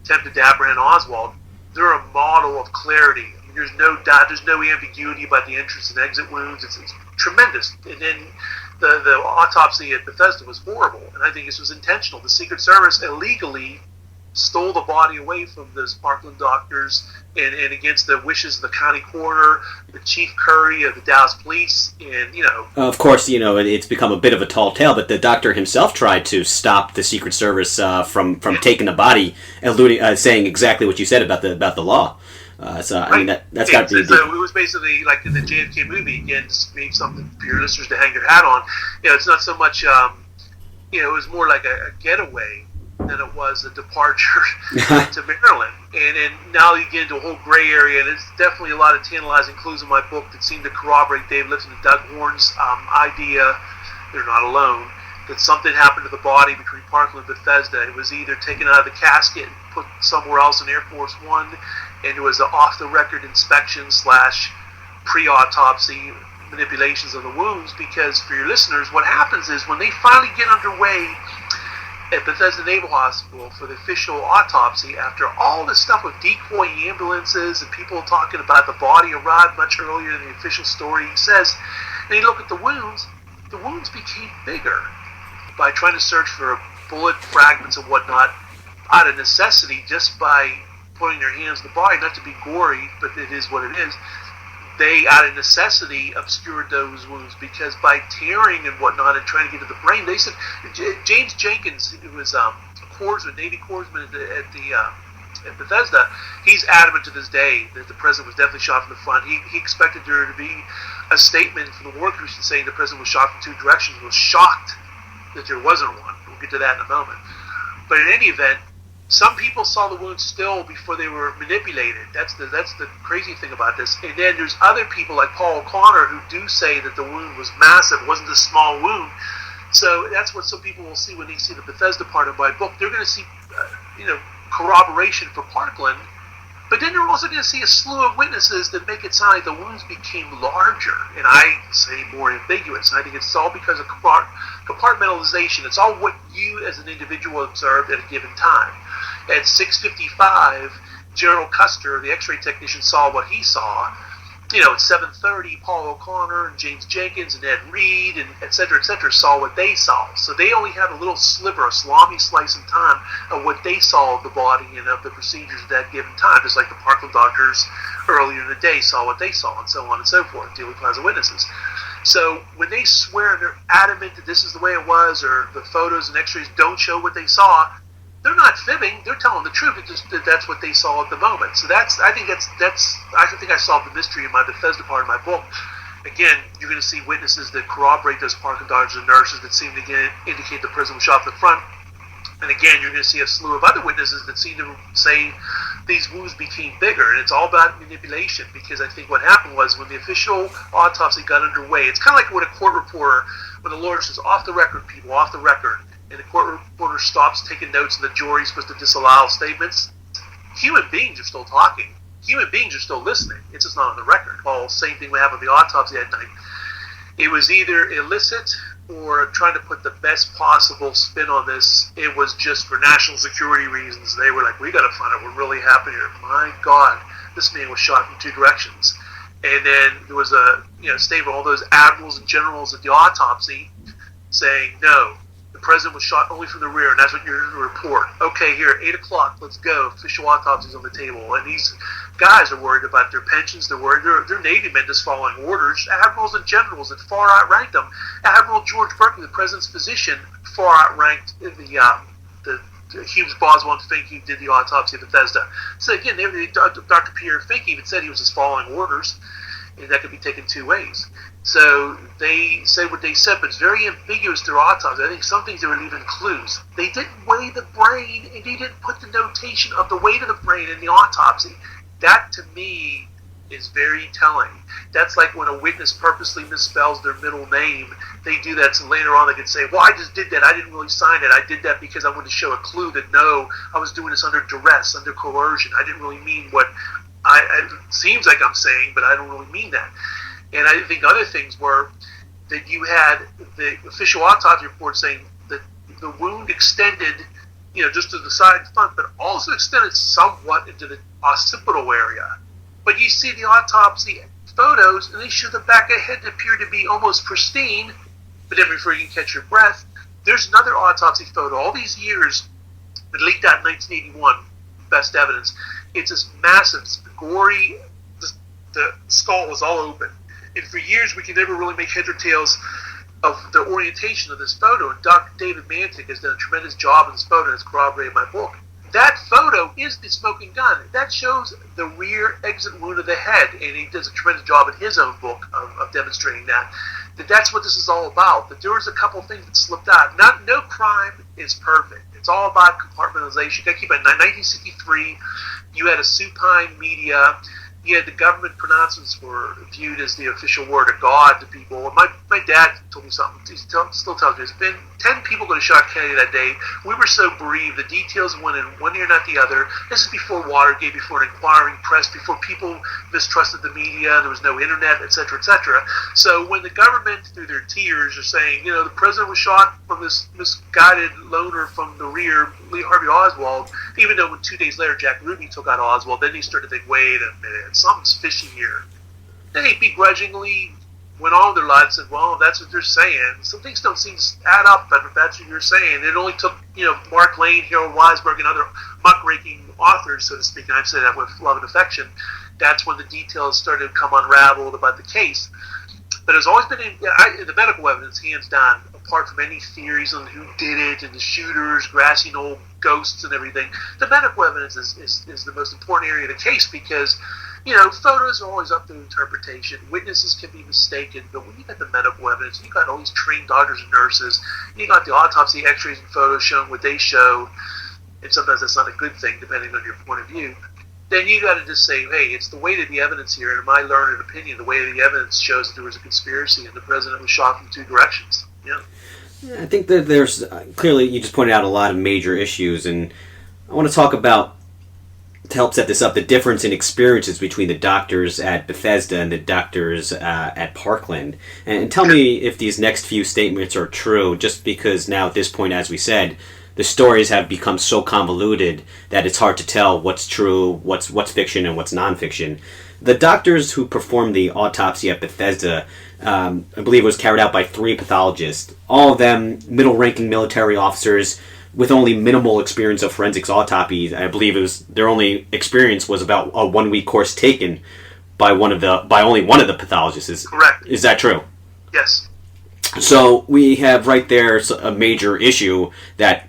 attempted to apprehend Oswald, they're a model of clarity. I mean, there's no doubt, there's no ambiguity about the entrance and exit wounds. It's tremendous. And then the autopsy at Bethesda was horrible, and I think this was intentional. The Secret Service illegally stole the body away from those Parkland doctors, and against the wishes of the county coroner, the Chief Curry of the Dallas Police, and, Of course, it's become a bit of a tall tale, but the doctor himself tried to stop the Secret Service from taking the body, saying exactly what you said about the law. So I mean that's got to be. So it was basically like in the JFK movie. Again, just maybe something for your listeners to hang their hat on. It's not so much. It was more like a getaway than it was a departure to Maryland. And now you get into a whole gray area, and there's definitely a lot of tantalizing clues in my book that seem to corroborate Dave Lifton and Doug Horn's idea. They're not alone. That something happened to the body between Parkland and Bethesda. It was either taken out of the casket and put somewhere else in Air Force One, and it was an off-the-record inspection / pre-autopsy manipulations of the wounds. Because for your listeners, what happens is when they finally get underway at Bethesda Naval Hospital for the official autopsy, after all this stuff with decoy ambulances and people talking about the body arrived much earlier than the official story, he says, and you look at the wounds became bigger by trying to search for bullet fragments and whatnot out of necessity, just by putting their hands on the body, not to be gory, but it is what it is. They, out of necessity, obscured those wounds, because by tearing and whatnot and trying to get to the brain, they said, James Jenkins, who was a Navy corpsman at Bethesda, he's adamant to this day that the president was definitely shot from the front. He expected there to be a statement from the War Commission saying the president was shot from two directions. He was shocked that there wasn't one. We'll get to that in a moment. But in any event, some people saw the wounds still before they were manipulated. That's the crazy thing about this. And then there's other people like Paul O'Connor who do say that the wound was massive, it wasn't a small wound. So that's what some people will see when they see the Bethesda part of my book. They're going to see, corroboration for Parkland, but then they're also going to see a slew of witnesses that make it sound like the wounds became larger, and I say more ambiguous. And I think it's all because of compartmentalization. It's all what you as an individual observed at a given time. At 6:55, Gerald Custer, the X-ray technician, saw what he saw. At 7:30, Paul O'Connor and James Jenkins and Ed Reed and et cetera, saw what they saw. So they only have a little sliver, a salami slice in time of what they saw of the body and of the procedures at that given time, just like the Parkland doctors earlier in the day saw what they saw, and so on and so forth, Dealey Plaza witnesses. So when they swear they're adamant that this is the way it was, or the photos and x-rays don't show what they saw, they're not fibbing. They're telling the truth. It's just that that's what they saw at the moment. So I think I solved the mystery in my Bethesda part of my book. Again, you're going to see witnesses that corroborate those Parkland doctors and nurses that seem to indicate the president was shot in the front. And again, you're going to see a slew of other witnesses that seem to say these wounds became bigger. And it's all about manipulation, because I think what happened was when the official autopsy got underway, it's kind of like when a court reporter, when the lawyer says, off the record, people, off the record, and the court reporter stops taking notes and the jury is supposed to disallow statements, human beings are still talking. Human beings are still listening. It's just not on the record. Well, same thing we have with the autopsy that night. It was either illicit or trying to put the best possible spin on this. It was just for national security reasons. They were like, we got to find out what really happened here. My God, this man was shot from two directions. And then there was a statement of all those admirals and generals at the autopsy saying, no, the president was shot only from the rear, and that's what you're going to report. Okay, here, 8 o'clock, let's go. Official autopsy's on the table. And these guys are worried about their pensions. They're worried. They're Navy men just following orders. Admirals and generals that far outranked them. Admiral George Berkeley, the president's physician, far outranked the Hughes, Boswell, and Fink who did the autopsy of Bethesda. So again, Dr. Pierre Fink even said he was just following orders, and that could be taken two ways. So they said what they said, but it's very ambiguous, their autopsy. I think some things they were leaving clues. They didn't weigh the brain, and they didn't put the notation of the weight of the brain in the autopsy. That, to me, is very telling. That's like when a witness purposely misspells their middle name. They do that so later on they can say, well, I just did that. I didn't really sign it. I did that because I wanted to show a clue that, no, I was doing this under duress, under coercion. I didn't really mean what it seems like I'm saying, but I don't really mean that. And I think other things were that you had the official autopsy report saying that the wound extended, just to the side and front, but also extended somewhat into the occipital area. But you see the autopsy photos, and they show the back of the head appear to be almost pristine, but then before you can catch your breath, there's another autopsy photo. All these years, it leaked out in 1981, best evidence. It's this massive, gory, the skull was all open. And for years, we could never really make heads or tails of the orientation of this photo. And Dr. David Mantik has done a tremendous job in this photo, and it's corroborated in my book. That photo is the smoking gun. That shows the rear exit wound of the head, and he does a tremendous job in his own book of demonstrating that. That's what this is all about. That there was a couple things that slipped out. No crime is perfect. It's all about compartmentalization. You got to keep in mind, 1963, you had a supine media. You had the government pronouncements were viewed as the official word of God to people. My dad told me something. He still tells me, there's been 10 people that shot Kennedy that day. We were so bereaved. The details went in one ear, not the other. This is before Watergate, before an inquiring press, before people mistrusted the media. There was no internet, et cetera, et cetera. So when the government, through their tears, are saying, the president was shot from this misguided loner from the rear, Lee Harvey Oswald, even though 2 days later Jack Ruby took out Oswald, then he started to think, wait a minute, something's fishy here. Then he begrudgingly went on with their lives and said, well, that's what they're saying. Some things don't seem to add up, but if that's what you're saying. It only took, Mark Lane, Harold Weisberg, and other muckraking authors, so to speak, and I say that with love and affection, that's when the details started to come unraveled about the case. But it's always been the medical evidence, hands down, apart from any theories on who did it and the shooters, grassy knoll ghosts and everything, the medical evidence is the most important area of the case because, photos are always up to interpretation. Witnesses can be mistaken, but when you got the medical evidence, you got all these trained doctors and nurses, and you got the autopsy x-rays and photos showing what they show, and sometimes that's not a good thing depending on your point of view, then you got to just say, hey, it's the weight of the evidence here, and in my learned opinion, the weight of the evidence shows that there was a conspiracy and the president was shot from two directions. Yeah. I think that there's clearly, you just pointed out a lot of major issues, and I want to talk about, to help set this up, the difference in experiences between the doctors at Bethesda and the doctors at Parkland. And tell me if these next few statements are true, just because now at this point, as we said, the stories have become so convoluted that it's hard to tell what's true, what's fiction, and what's nonfiction. The doctors who performed the autopsy at Bethesda, I believe it was carried out by 3 pathologists, all of them middle-ranking military officers with only minimal experience of forensics autopsy. I believe their only experience was about a 1-week course taken by only one of the pathologists. Correct. Is that true? Yes. So we have right there a major issue that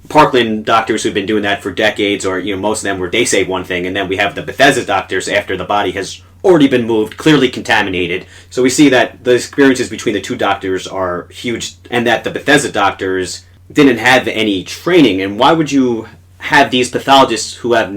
Parkland doctors who've been doing that for decades, or most of them, where they say one thing, and then we have the Bethesda doctors after the body has already been moved, clearly contaminated. So we see that the experiences between the 2 doctors are huge, and that the Bethesda doctors didn't have any training. And why would you have these pathologists who have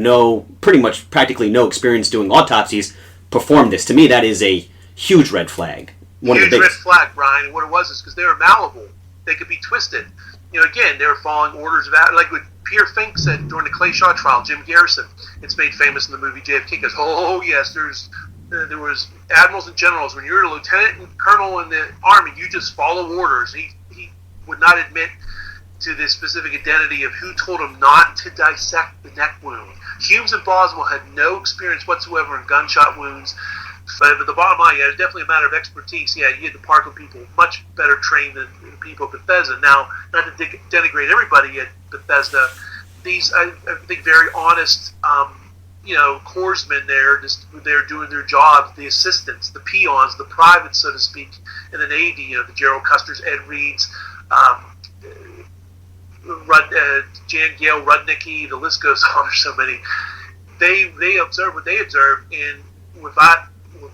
practically no experience doing autopsies perform this? To me, that is a huge red flag. Huge red flag, Brian. And what it was is because they were malleable. They could be twisted. Again, they were following orders of like what Pierre Fink said during the Clay Shaw trial. Jim Garrison, it's made famous in the movie JFK, goes, oh yes, there was admirals and generals. When you're a lieutenant and colonel in the army, you just follow orders. He would not admit to the specific identity of who told him not to dissect the neck wound. Humes and Boswell had no experience whatsoever in gunshot wounds. But the bottom line, it's definitely a matter of expertise. Yeah, you had the Parkland people much better trained than the people at Bethesda. Now, not to denigrate everybody at Bethesda, these, I think, very honest, corpsmen there, they're doing their jobs, the assistants, the peons, the privates, so to speak, in the Navy, the Gerald Custers, Ed Reeds, Jan Gale Rudnicki, the list goes on, there's so many. They observed what they observed, and with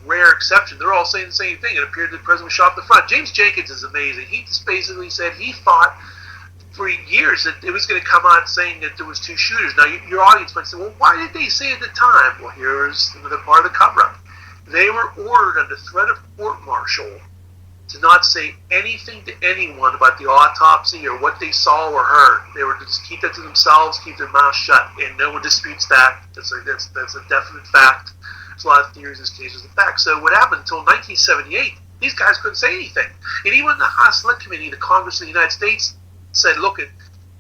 rare exception, they're all saying the same thing. It appeared that the president was shot up the front. James Jenkins is amazing. He just basically said he thought for years that it was going to come out saying that there was 2 shooters. Now, your audience might say, well, why did they say at the time? Well, here's another part of the cover-up. They were ordered under threat of court-martial to not say anything to anyone about the autopsy or what they saw or heard. They were to just keep that to themselves, keep their mouth shut, and no one disputes that. That's a definite fact. There's a lot of theories. This case is the fact. So what happened until 1978, these guys couldn't say anything. And even the House Select Committee, the Congress of the United States, said, look,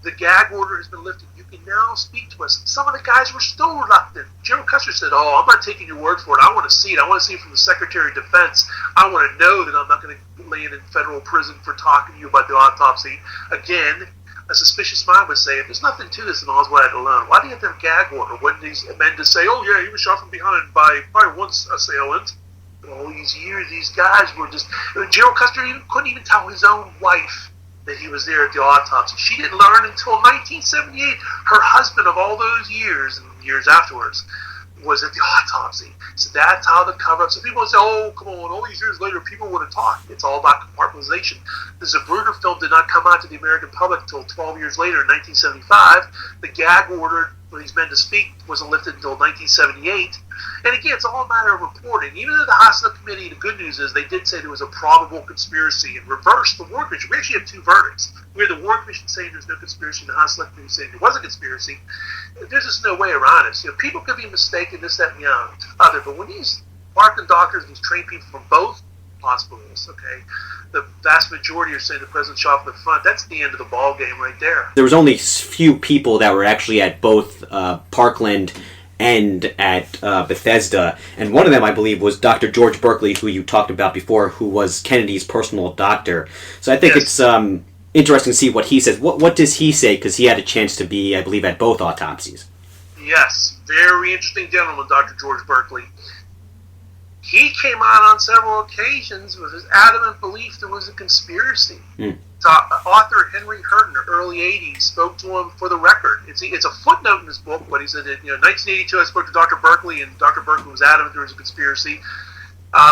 the gag order has been lifted. You can now speak to us. Some of the guys were still reluctant. General Custer said, oh, I'm not taking your word for it. I want to see it. I want to see it from the Secretary of Defense. I want to know that I'm not going to land in federal prison for talking to you about the autopsy. Again, a suspicious mind would say, if there's nothing to this and Oswald had alone, why do you have to have a gag order? When these men just say, oh yeah, he was shot from behind by probably one assailant. All these years, these guys were just... Gerald Custer couldn't even tell his own wife that he was there at the autopsy. She didn't learn until 1978. Her husband of all those years and years afterwards was at the autopsy. So that's how the cover-up. So people say, oh, come on, all these years later, people would have talked. It's all about compartmentalization. The Zapruder film did not come out to the American public until 12 years later in 1975. The gag order for these men to speak wasn't lifted until 1978. And again, it's all a matter of reporting. Even though the Haas-Litt Committee, the good news is they did say there was a probable conspiracy and reversed the Warren Commission. We actually have two verdicts. We had the Warren Commission saying there's no conspiracy and the Haas-Litt Committee saying there was a conspiracy. There's just no way around it. People could be mistaken, this, that, and the other. But when these Parkland doctors, these trained people from both hospitals, okay, the vast majority are saying the president shot from the front, that's the end of the ball game right there. There was only few people that were actually at both Parkland and at Bethesda, and one of them, I believe, was Dr. George Berkeley, who you talked about before, who was Kennedy's personal doctor. So I think it's interesting to see what he says. What does he say? Because he had a chance to be, I believe, at both autopsies. Yes, very interesting gentleman, Dr. George Berkeley. He came out on several occasions with his adamant belief there was a conspiracy. Author Henry Hurd in the early 80s spoke to him for the record. It's a footnote in his book, but he said that, 1982 I spoke to Dr. Berkeley, and Dr. Berkeley was adamant there was a conspiracy.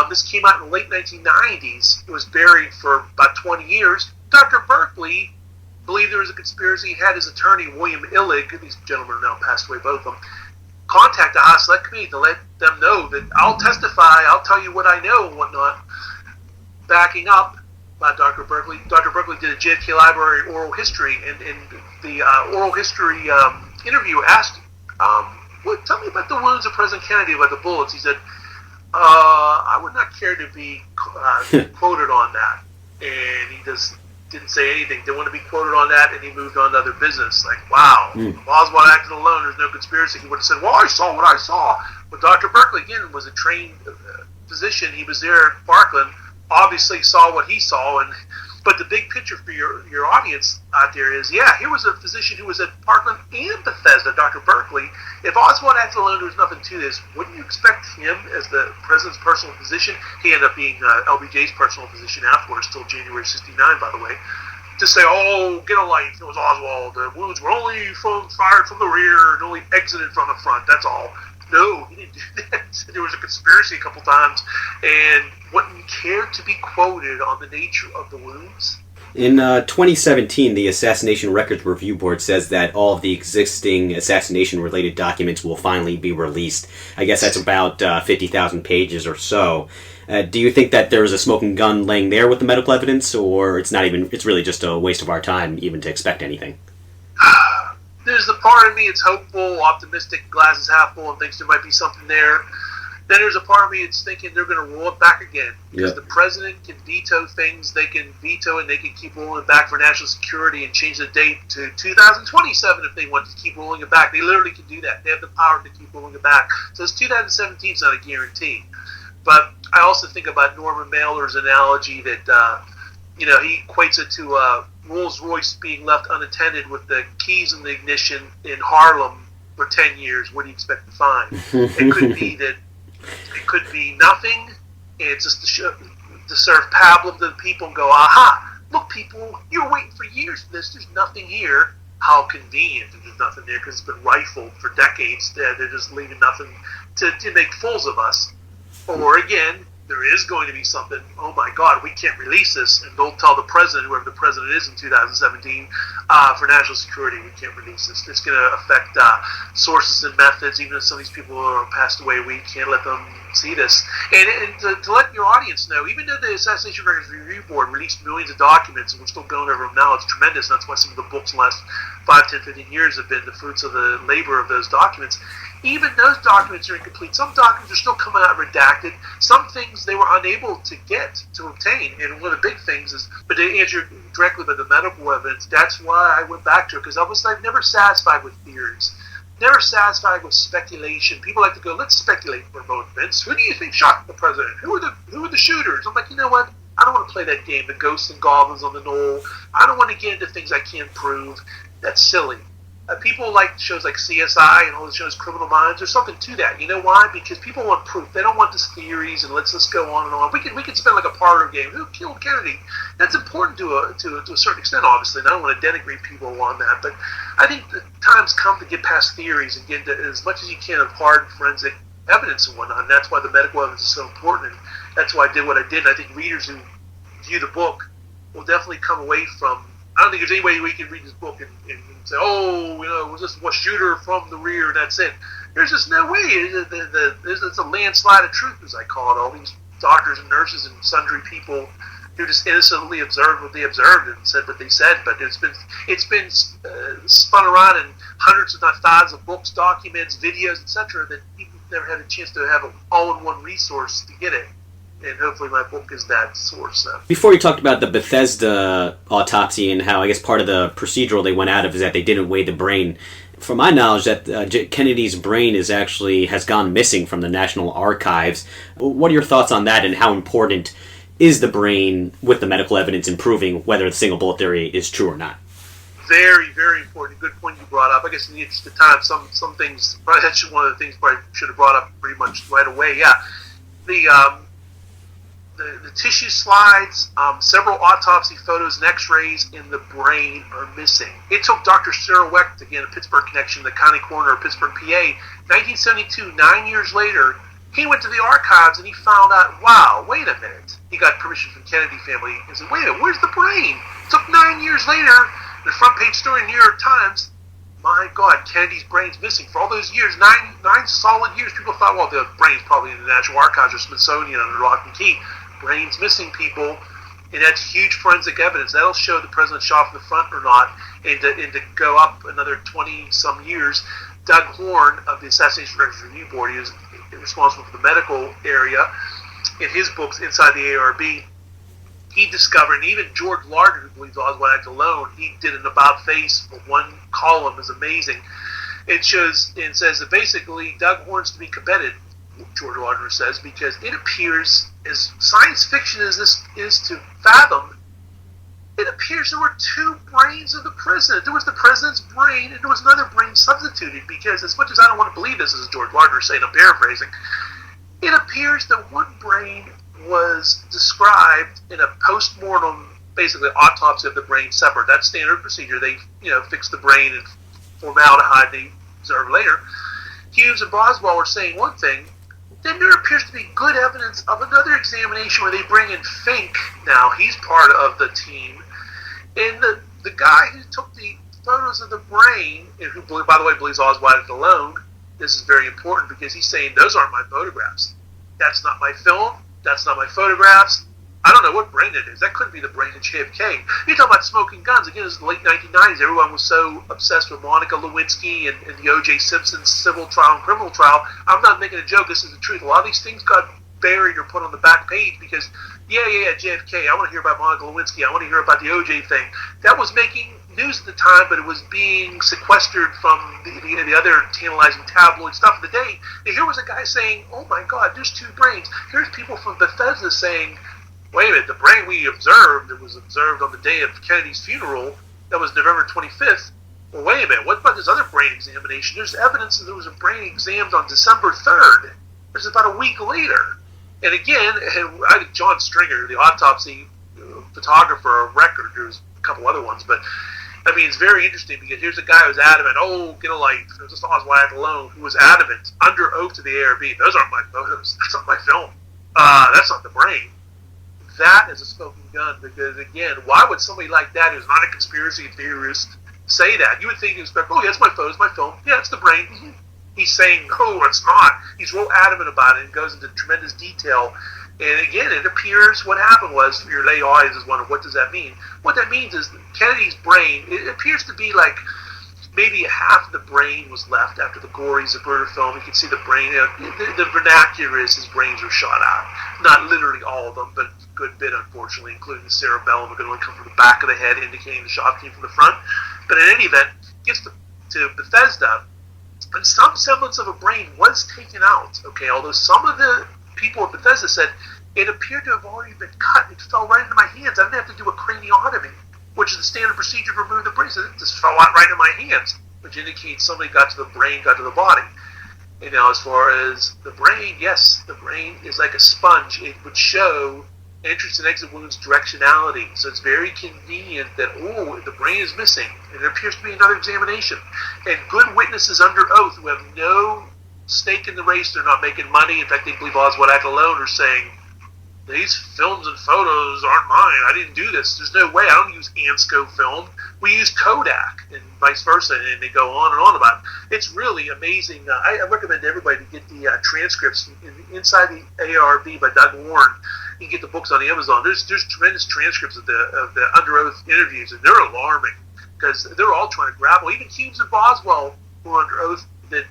This came out in the late 1990s. It was buried for about 20 years. Dr. Berkeley believed there was a conspiracy. He had his attorney, William Illig, these gentlemen are now passed away, both of them, contact the Haas-Litt Committee to let them know that I'll testify, I'll tell you what I know and whatnot, backing up by Dr. Berkeley. Dr. Berkeley did a JFK Library oral history, and the oral history interview asked, tell me about the wounds of President Kennedy, about the bullets. He said, I would not care to be quoted on that. And he just didn't say anything. Didn't want to be quoted on that, and he moved on to other business. Like, wow, if Oswald acted alone, there's no conspiracy. He would have said, well, I saw what I saw. But Dr. Berkeley, again, was a trained physician. He was there at Parkland, obviously saw what he saw. But the big picture for your audience out there is, here was a physician who was at Parkland and Bethesda, Dr. Berkeley. If Oswald acted alone, there was nothing to this. Wouldn't you expect him as the president's personal physician? He ended up being LBJ's personal physician afterwards, till January 69, by the way, to say, oh, get a life, it was Oswald. The wounds were only fired from the rear and only exited from the front, that's all. No, he didn't do that. There was a conspiracy a couple times, and wouldn't care to be quoted on the nature of the wounds. In 2017, the Assassination Records Review Board says that all of the existing assassination-related documents will finally be released. I guess that's about 50,000 pages or so. Do you think that there's a smoking gun laying there with the medical evidence, or it's really just a waste of our time even to expect anything? There's the part of me that's hopeful, optimistic, glasses half full, and thinks there might be something there. Then there's a part of me that's thinking they're going to roll it back again. Because the president can veto things, they can veto and they can keep rolling it back for national security and change the date to 2027 if they want to keep rolling it back. They literally can do that. They have the power to keep rolling it back. So it's 2017 is not a guarantee. But I also think about Norman Mailer's analogy that, he equates it to Rolls-Royce being left unattended with the keys in the ignition in Harlem for 10 years. What do you expect to find? It could be that it could be nothing, and it's just to serve pablum to the people and go, aha, look, people, you're waiting for years for this. There's nothing here. How convenient that there's nothing there, because it's been rifled for decades. They're just leaving nothing to make fools of us. Or again, there is going to be something, oh my God, we can't release this, and don't tell the president, whoever the president is in 2017, for national security, we can't release this. It's going to affect sources and methods. Even if some of these people are passed away, we can't let them see this. And to let your audience know, even though the Assassination Records Review Board released millions of documents, and we're still going over them now, it's tremendous. That's why some of the books in the last 5, 10, 15 years have been the fruits of the labor of those documents. Even those documents are incomplete. Some documents are still coming out redacted. Some things they were unable to obtain. And one of the big things is, but to answer directly about the medical evidence, that's why I went back to it, because I was never satisfied with theories. Never satisfied with speculation. People like to go, let's speculate for a moment, Vince. Who do you think shot the president? Who are the shooters? I'm like, you know what? I don't want to play that game, the ghosts and goblins on the knoll. I don't want to get into things I can't prove. That's silly. People like shows like CSI and all the shows, Criminal Minds. There's something to that. You know why? Because people want proof. They don't want just theories and let's go on and on. We can spend like a parlor game. Who killed Kennedy? That's important to a certain extent, obviously. And I don't want to denigrate people on that, but I think the time's come to get past theories and get into as much as you can of hard forensic evidence and whatnot. And that's why the medical evidence is so important. And that's why I did what I did. And I think readers who view the book will definitely come away from. I don't think there's any way we can read this book and say, oh, it was just a shooter from the rear and that's it. There's just no way. It's a landslide of truth, as I call it. All these doctors and nurses and sundry people who just innocently observed what they observed and said what they said. But it's been spun around in hundreds, if not thousands, of books, documents, videos, etc. that people never had a chance to have an all-in-one resource to get it. And hopefully my book is that source. Before you talked about the Bethesda autopsy and how I guess part of the procedural they went out of is that they didn't weigh the brain. From my knowledge, that Kennedy's brain has gone missing from the National Archives. What are your thoughts on that, and how important is the brain with the medical evidence in proving whether the single bullet theory is true or not? Very, very important. Good point you brought up. I guess in the interest of time, some things, probably that's one of the things probably should have brought up pretty much right away. Yeah, the tissue slides, several autopsy photos and x-rays in the brain are missing. It took Dr. Sarah Wecht, again, a Pittsburgh connection, the county coroner of Pittsburgh, PA, 1972, 9 years later, he went to the archives and he found out, wow, wait a minute. He got permission from the Kennedy family and said, wait a minute, where's the brain? It took 9 years later, the front page story in the New York Times, my God, Kennedy's brain's missing. For all those years, nine solid years, people thought, well, the brain's probably in the National Archives or Smithsonian under lock and key. Brains missing, people, and that's huge forensic evidence. That'll show the president shot from the front or not. And to go up another 20-some years, Doug Horn of the Assassination Records Review Board, he was responsible for the medical area, in his books, Inside the ARB, he discovered, and even George Lardner, who believes Oswald Act alone, he did an about-face for one column, is amazing. It shows and says that basically Doug Horn's to be commended, George Lardner says, because it appears, as science fiction as this is to fathom, it appears there were two brains of the president. There was the president's brain, and there was another brain substituted, because as much as I don't want to believe this, as George Lardner saying, I'm paraphrasing, it appears that one brain was described in a post-mortem, basically autopsy of the brain separate. That's standard procedure. They, fix the brain and formaldehyde they observe later. Hughes and Boswell were saying one thing. Then there appears to be good evidence of another examination where they bring in Fink. Now, he's part of the team. And the guy who took the photos of the brain, and who, by the way, believes Oswald Act alone, this is very important because he's saying, those aren't my photographs. That's not my film. That's not my photographs. I don't know what brain it is. That couldn't be the brain of JFK. You talk about smoking guns. Again, it's the late 1990s. Everyone was so obsessed with Monica Lewinsky and the O.J. Simpson civil trial and criminal trial. I'm not making a joke. This is the truth. A lot of these things got buried or put on the back page because, JFK. I want to hear about Monica Lewinsky. I want to hear about the O.J. thing. That was making news at the time, but it was being sequestered from the other tantalizing tabloid stuff of the day. And here was a guy saying, oh my God, there's two brains. Here's people from Bethesda saying, wait a minute, the brain we observed, it was observed on the day of Kennedy's funeral, that was November 25th. Well, wait a minute, what about this other brain examination? There's evidence that there was a brain examined on December 3rd. It was about a week later. And again, I think John Stringer, the autopsy photographer of record, there's a couple other ones, but I mean, it's very interesting because here's a guy who's adamant, get a light, it was just Oswald Act alone, who was adamant, under oath to the ARB, those aren't my photos, that's not my film, that's not the brain. That is a smoking gun because, again, why would somebody like that who's not a conspiracy theorist say that? You would think, that's my photos, my film, yeah, it's the brain. He's saying, no, it's not. He's real adamant about it and goes into tremendous detail. And again, it appears what happened was, your lay audience is wondering, what does that mean? What that means is Kennedy's brain, it appears to be like maybe half of the brain was left after the gory Zapruder film. You can see the brain. The vernacular is his brains were shot out. Not literally all of them, but a good bit, unfortunately, including the cerebellum, are going to only come from the back of the head, indicating the shot came from the front. But in any event, gets to Bethesda, and some semblance of a brain was taken out, okay, although some of the people at Bethesda said it appeared to have already been cut. It fell right into my hands. I didn't have to do a craniotomy, which is the standard procedure for removing the brain. So it just fell out right in my hands. which indicates somebody got to the brain, got to the body. And now, as far as the brain, yes, the brain is like a sponge. It would show entrance and exit wounds directionality. So it's very convenient that, the brain is missing, and there appears to be another examination. And good witnesses under oath who have no stake in the race, they're not making money. In fact, they believe Oswald Alone are saying, these films and photos aren't mine. I didn't do this. There's no way. I don't use Ansco film. We use Kodak, and vice versa, and they go on and on about it. It's really amazing. I recommend everybody to get the transcripts inside the ARB by Doug Warren. You can get the books on Amazon. There's tremendous transcripts of the under oath interviews, and they're alarming because they're all trying to grapple. Even Hughes and Boswell, who are under oath, that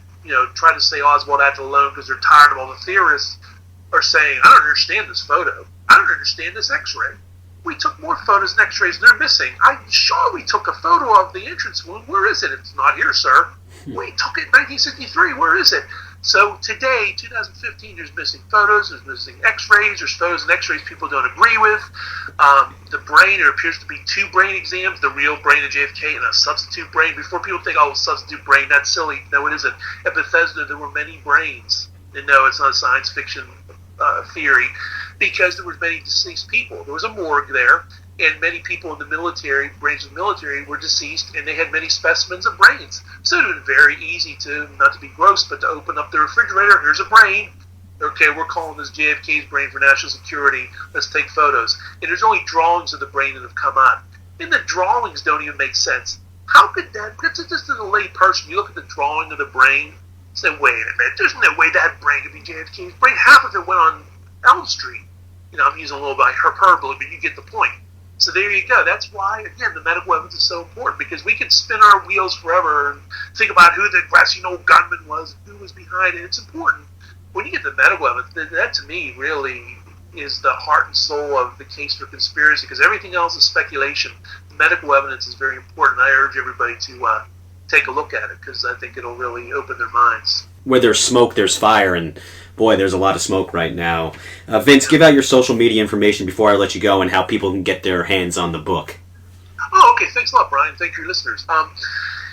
try to say Oswald acted alone because they're tired of all the theorists, are saying, I don't understand this photo. I don't understand this X-ray. We took more photos and X-rays, and they're missing. I'm sure we took a photo of the entrance wound. Where is it? It's not here, sir. We took it in 1963. Where is it? So today, 2015, there's missing photos, there's missing X-rays, there's photos and X-rays people don't agree with. The brain, there appears to be two brain exams, the real brain of JFK and a substitute brain. Before people think, substitute brain, that's silly. No, it isn't. At Bethesda, there were many brains. And no, it's not a science fiction theory, because there were many deceased people. There was a morgue there, and many people in the military, branch of the military, were deceased, and they had many specimens of brains. So it would have been very easy to, not to be gross, but to open up the refrigerator. Here's a brain. Okay, we're calling this JFK's brain for national security. Let's take photos. And there's only drawings of the brain that have come out. And the drawings don't even make sense. How could that, just as a lay person, you look at the drawing of the brain, say, wait a minute, there's no way that brain could be JFK's brain. Half of it went on Elm Street. I'm using a little bit of hyperbole, but you get the point. So there you go. That's why, again, the medical evidence is so important, because we can spin our wheels forever and think about who the grassy old gunman was, who was behind it. It's important. When you get the medical evidence, that to me really is the heart and soul of the case for conspiracy, because everything else is speculation. The medical evidence is very important. I urge everybody to take a look at it, because I think it'll really open their minds. Where there's smoke, there's fire, and boy, there's a lot of smoke right now. Vince, give out your social media information before I let you go, and how people can get their hands on the book. Oh, okay. Thanks a lot, Brian. Thank you, listeners.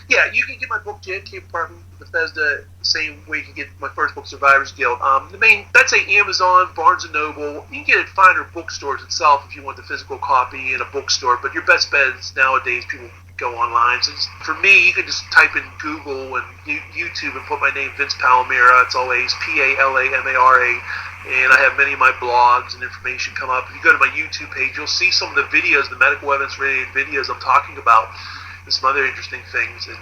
You can get my book, JFK Apartment, Bethesda, the same way you can get my first book, Survivor's Guild. That's Amazon, Barnes & Noble. You can get it at finer bookstores itself if you want the physical copy in a bookstore, but your best bet is nowadays people go online. So for me, you can just type in Google and YouTube and put my name, Vince Palomera. It's always Palamara, and I have many of my blogs and information come up. If you go to my YouTube page, you'll see some of the videos, the medical evidence related videos I'm talking about, and some other interesting things, and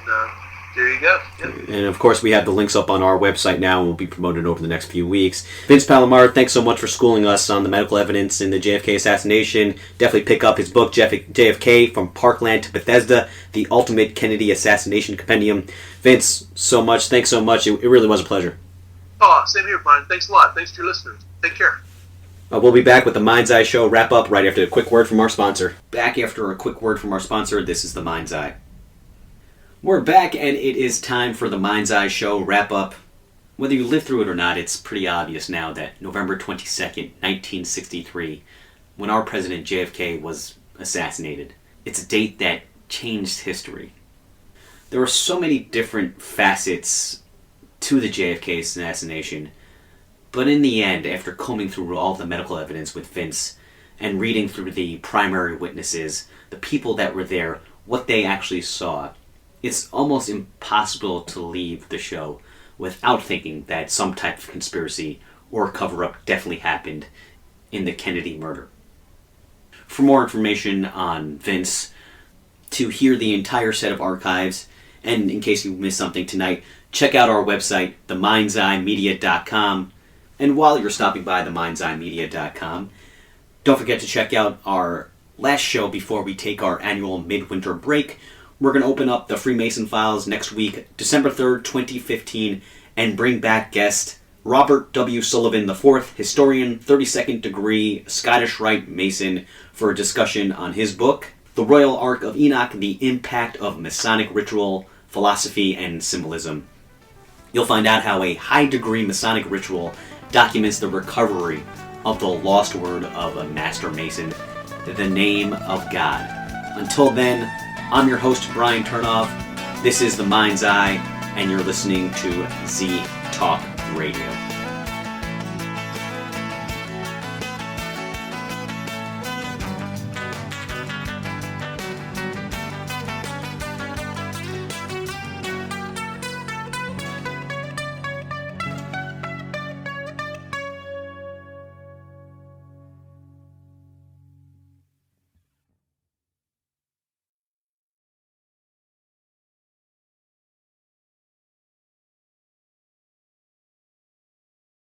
there you go. Yep. And of course, we have the links up on our website now, and will be promoted over the next few weeks. Vince Palomara, thanks so much for schooling us on the medical evidence in the JFK assassination. Definitely pick up his book, JFK From Parkland to Bethesda, The Ultimate Kennedy Assassination Compendium. Vince, thanks so much. It really was a pleasure. Oh, same here, Brian. Thanks a lot. Thanks to your listeners. Take care. We'll be back with the Mind's Eye Show wrap-up right after a quick word from our sponsor. Back after a quick word from our sponsor, this is the Mind's Eye. We're back, and it is time for the Mind's Eye Show wrap-up. Whether you lived through it or not, it's pretty obvious now that November 22nd, 1963, when our President JFK was assassinated, it's a date that changed history. There are so many different facets to the JFK assassination, but in the end, after combing through all the medical evidence with Vince and reading through the primary witnesses, the people that were there, what they actually saw, it's almost impossible to leave the show without thinking that some type of conspiracy or cover-up definitely happened in the Kennedy murder. For more information on Vince, to hear the entire set of archives, and in case you missed something tonight, check out our website, themindseyemedia.com. And while you're stopping by themindseyemedia.com, don't forget to check out our last show before we take our annual midwinter break. We're going to open up the Freemason Files next week, December 3rd, 2015, and bring back guest Robert W. Sullivan IV, historian, 32nd degree Scottish Rite Mason, for a discussion on his book, The Royal Ark of Enoch, The Impact of Masonic Ritual, Philosophy, and Symbolism. You'll find out how a high-degree Masonic ritual documents the recovery of the lost word of a Master Mason, the name of God. Until then, I'm your host, Brian Turnoff. This is The Mind's Eye, and you're listening to Z Talk Radio.